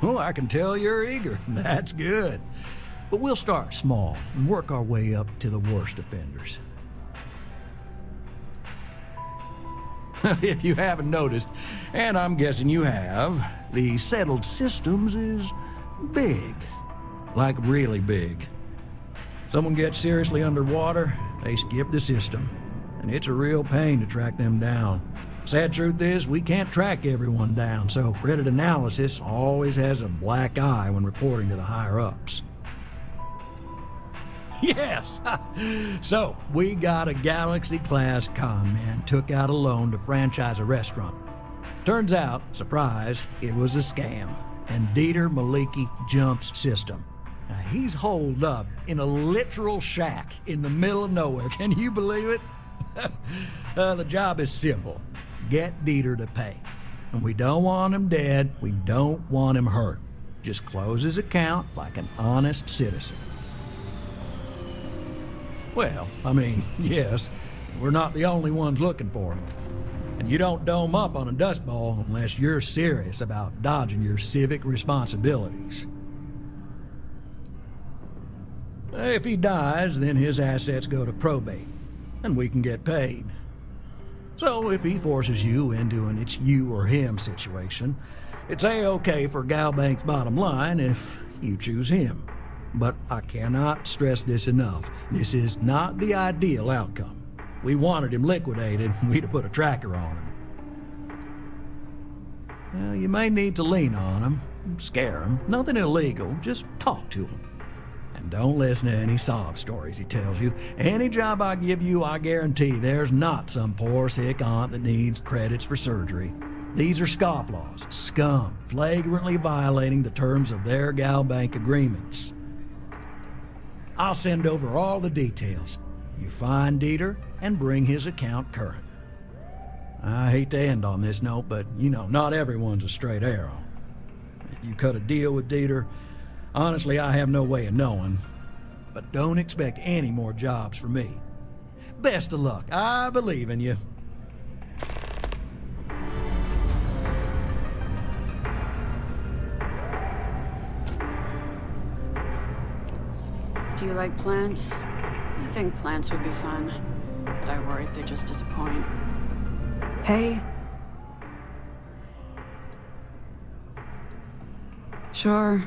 Oh, I can tell you're eager. That's good. But we'll start small and work our way up to the worst offenders. If you haven't noticed, and I'm guessing you have, the settled systems is big. Like really big. Someone gets seriously underwater, they skip the system. And it's a real pain to track them down. Sad truth is, we can't track everyone down, so credit analysis always has a black eye when reporting to the higher-ups. Yes! So, we got a Galaxy-class con man took out a loan to franchise a restaurant. Turns out, surprise, it was a scam, and Dieter Maliki jumps system. Now, he's holed up in a literal shack in the middle of nowhere. Can you believe it? The job is simple. Get Dieter to pay. And we don't want him dead, we don't want him hurt. Just close his account like an honest citizen. Well, I mean, yes, we're not the only ones looking for him. And you don't dome up on a dust ball unless you're serious about dodging your civic responsibilities. If he dies, then his assets go to probate, and we can get paid. So if he forces you into an it's you or him situation, it's A-okay for GalBank's bottom line if you choose him. But I cannot stress this enough. This is not the ideal outcome. We wanted him liquidated, we'd have put a tracker on him. Well, you may need to lean on him, scare him. Nothing illegal, just talk to him. And don't listen to any sob stories he tells you. Any job I give you, I guarantee there's not some poor sick aunt that needs credits for surgery. These are scofflaws, scum, flagrantly violating the terms of their GalBank agreements. I'll send over all the details. You find Dieter and bring his account current. I hate to end on this note, but you know, not everyone's a straight arrow. If you cut a deal with Dieter, honestly, I have no way of knowing. But don't expect any more jobs from me. Best of luck. I believe in you. Do you like plants? I think plants would be fun, but I worry they just disappoint. Hey. Sure.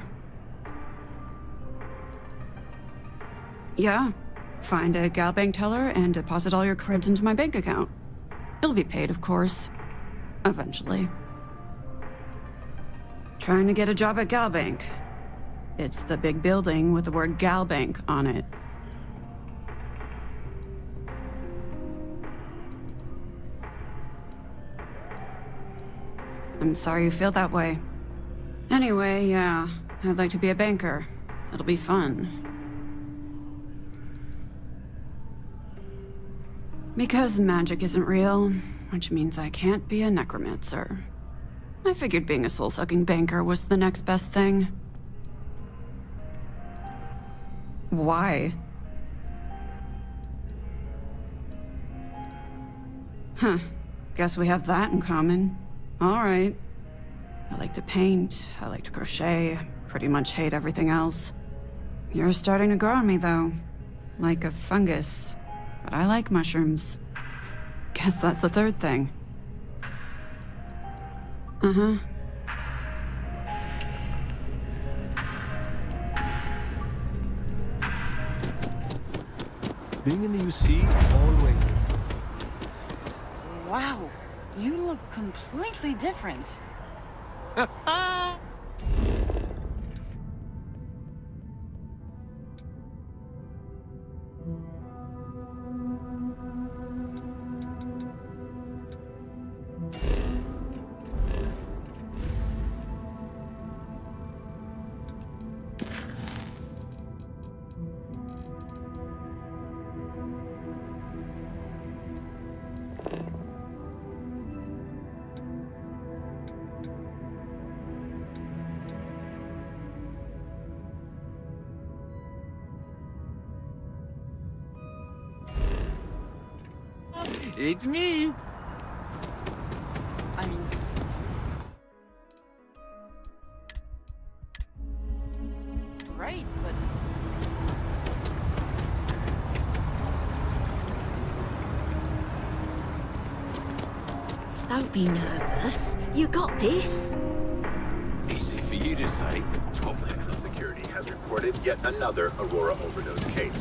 Yeah. Find a GalBank teller and deposit all your creds into my bank account. It'll be paid, of course. Eventually. Trying to get a job at GalBank. It's the big building with the word GalBank on it. I'm sorry you feel that way. Anyway, yeah, I'd like to be a banker. It'll be fun. Because magic isn't real, which means I can't be a necromancer. I figured being a soul-sucking banker was the next best thing. Why? Huh. Guess we have that in common. All right. I like to paint, I like to crochet, pretty much hate everything else. You're starting to grow on me, though. Like a fungus. But I like mushrooms. Guess that's the third thing. Uh-huh. Being in the UC always gets busy. Wow, you look completely different. It's me! I mean... Right, but... Don't be nervous. You got this. Easy for you to say. Homeland Security has reported yet another Aurora overdose case.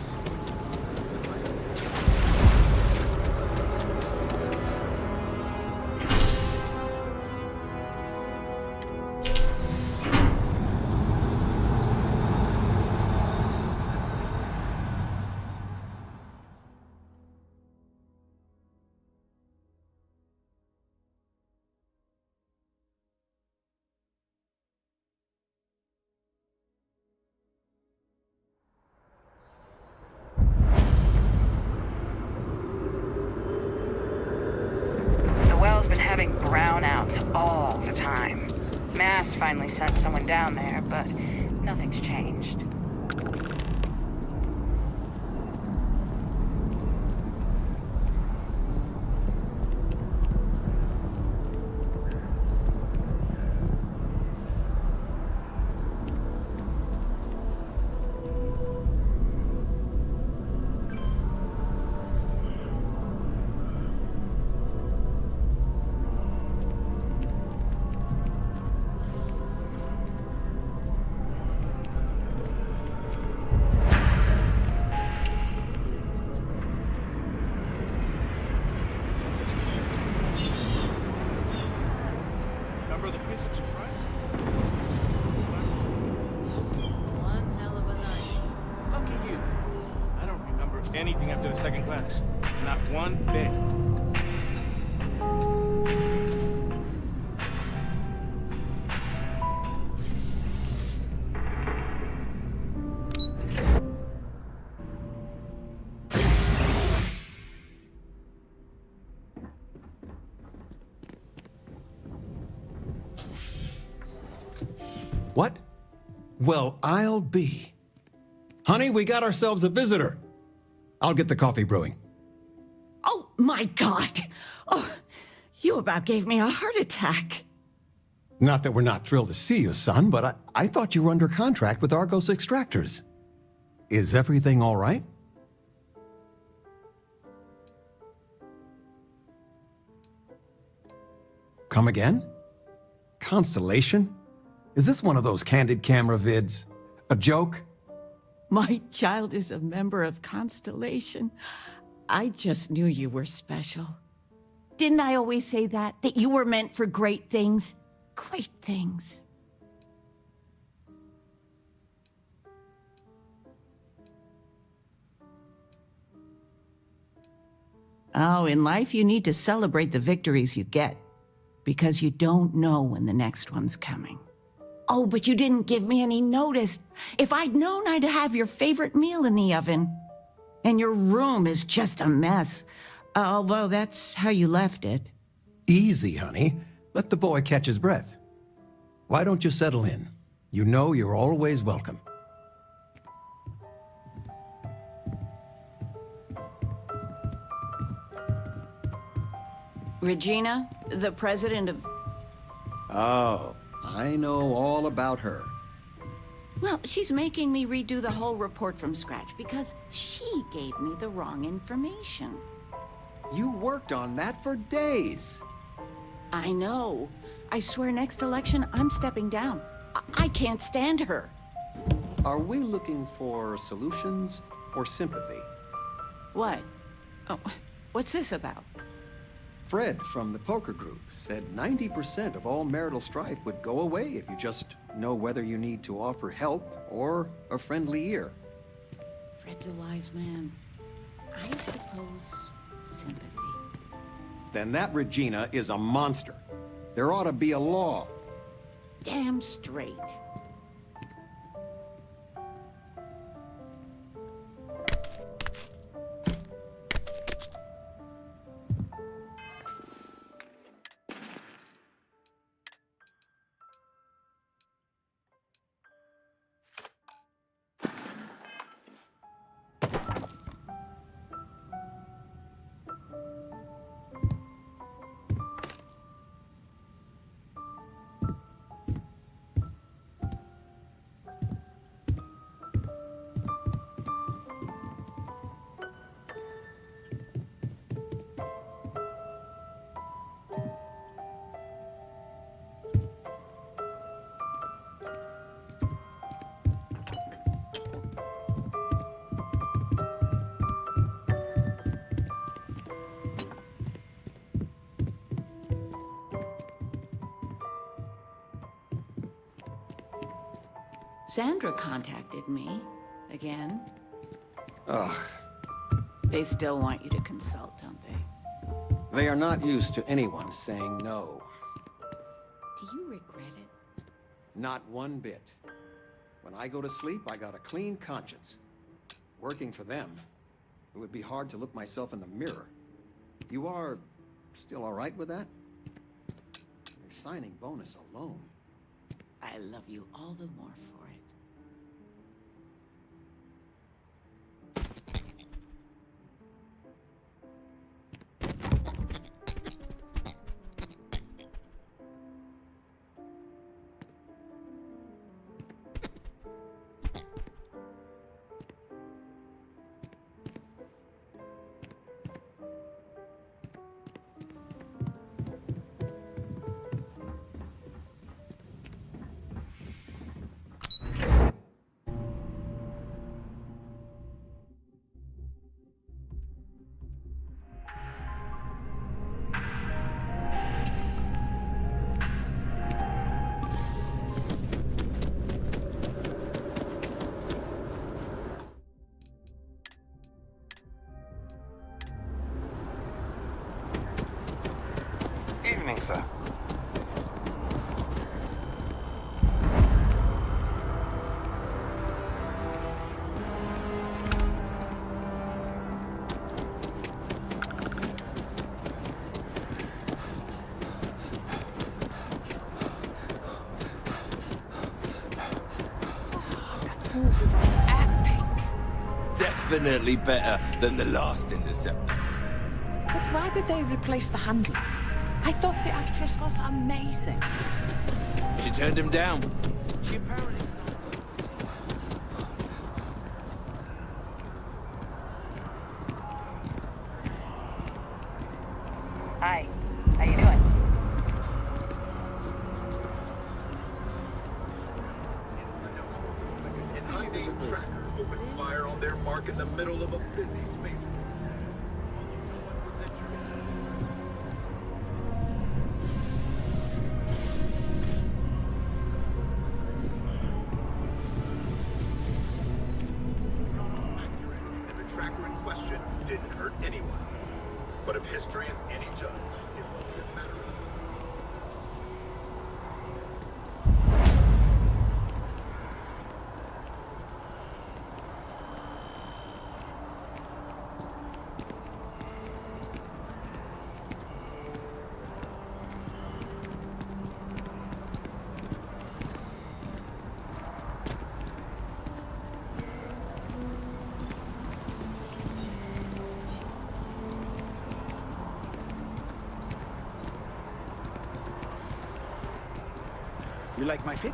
Been having brownouts all the time. Mast finally sent someone down there, but nothing's changed. remember the Prince of Surprise? One hell of a night. Lucky you. I don't remember anything after the second class. Not one bit. What? Well, I'll be. Honey, we got ourselves a visitor. I'll get the coffee brewing. Oh, my God. Oh, you about gave me a heart attack. Not that we're not thrilled to see you, son, but I thought you were under contract with Argos Extractors. Is everything all right? Come again? Constellation? Is this one of those candid camera vids? A joke? My child is a member of Constellation. I just knew you were special. Didn't I always say that? That you were meant for great things? Great things. Oh, in life you need to celebrate the victories you get, because you don't know when the next one's coming. Oh, but you didn't give me any notice. If I'd known, I'd have your favorite meal in the oven. And your room is just a mess. Although that's how you left it. Easy, honey. Let the boy catch his breath. Why don't you settle in? You know you're always welcome. Regina, the president of... Oh, I know all about her. Well, she's making me redo the whole report from scratch because she gave me the wrong information. You worked on that for days. I know. I swear next election, I'm stepping down. I can't stand her. Are we looking for solutions or sympathy? What? Oh, what's this about? Fred from the poker group said 90% of all marital strife would go away if you just know whether you need to offer help or a friendly ear. Fred's a wise man. I suppose sympathy. Then that Regina is a monster. There ought to be a law. Damn straight. Sandra contacted me again. Ugh. They still want you to consult, don't they? They are not used to anyone saying no. Do you regret it? Not one bit. When I go to sleep, I got a clean conscience. Working for them, it would be hard to look myself in the mirror. You are still all right with that? The signing bonus alone. I love you all the more for it. sir. Movie was epic. Definitely better than the last Interceptor. But why did they replace the handler? I thought the actress was amazing. She turned him down. She apparently... Hi. How you doing? Opened fire on their mark in the middle of a busy space. And the tracker in question didn't hurt anyone. But if history is any judge, it won't matter. You like my fit?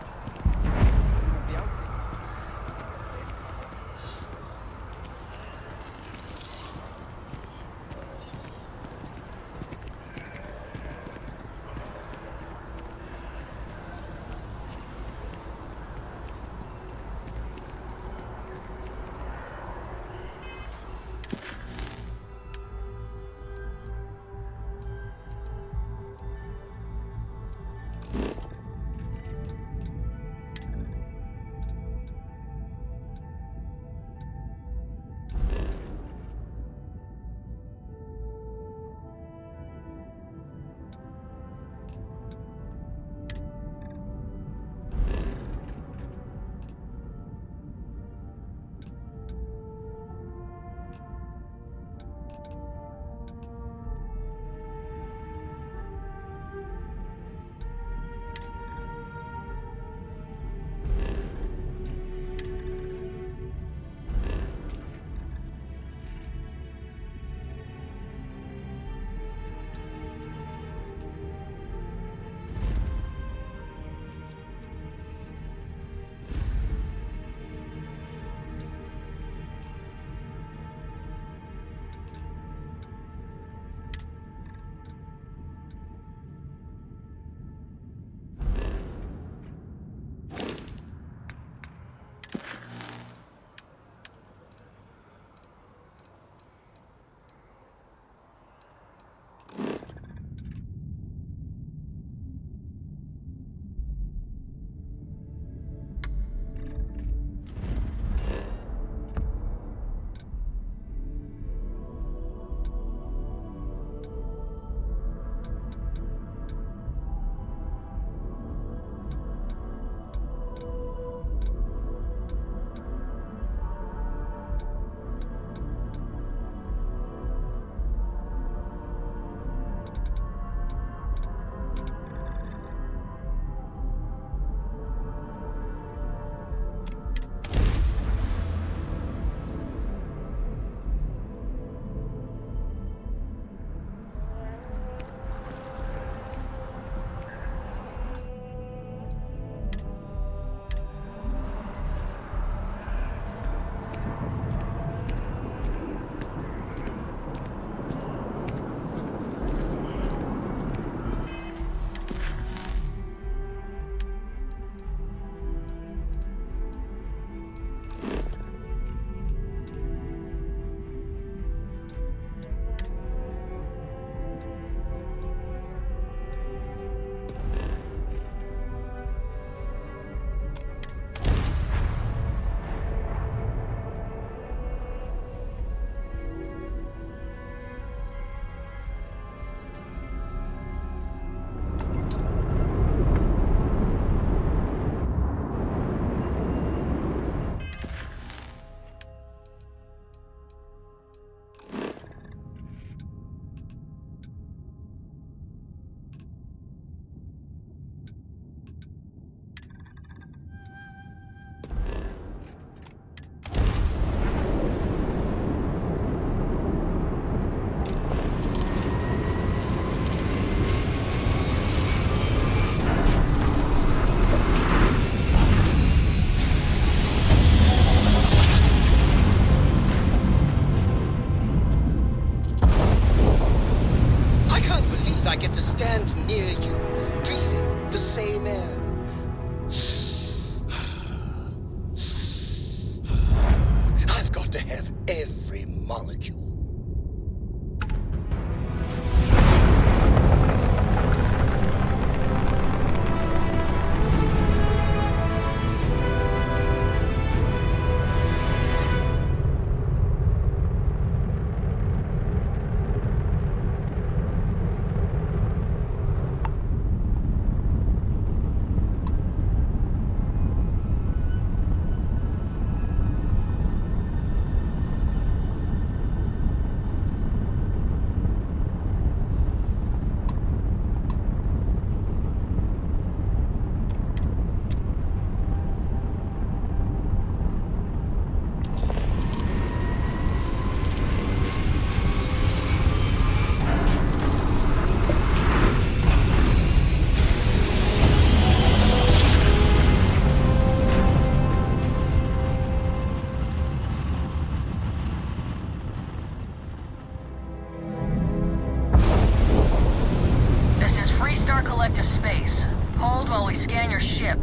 ship.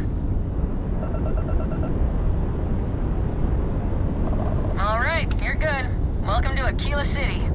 All right, you're good. Welcome to Aquila City.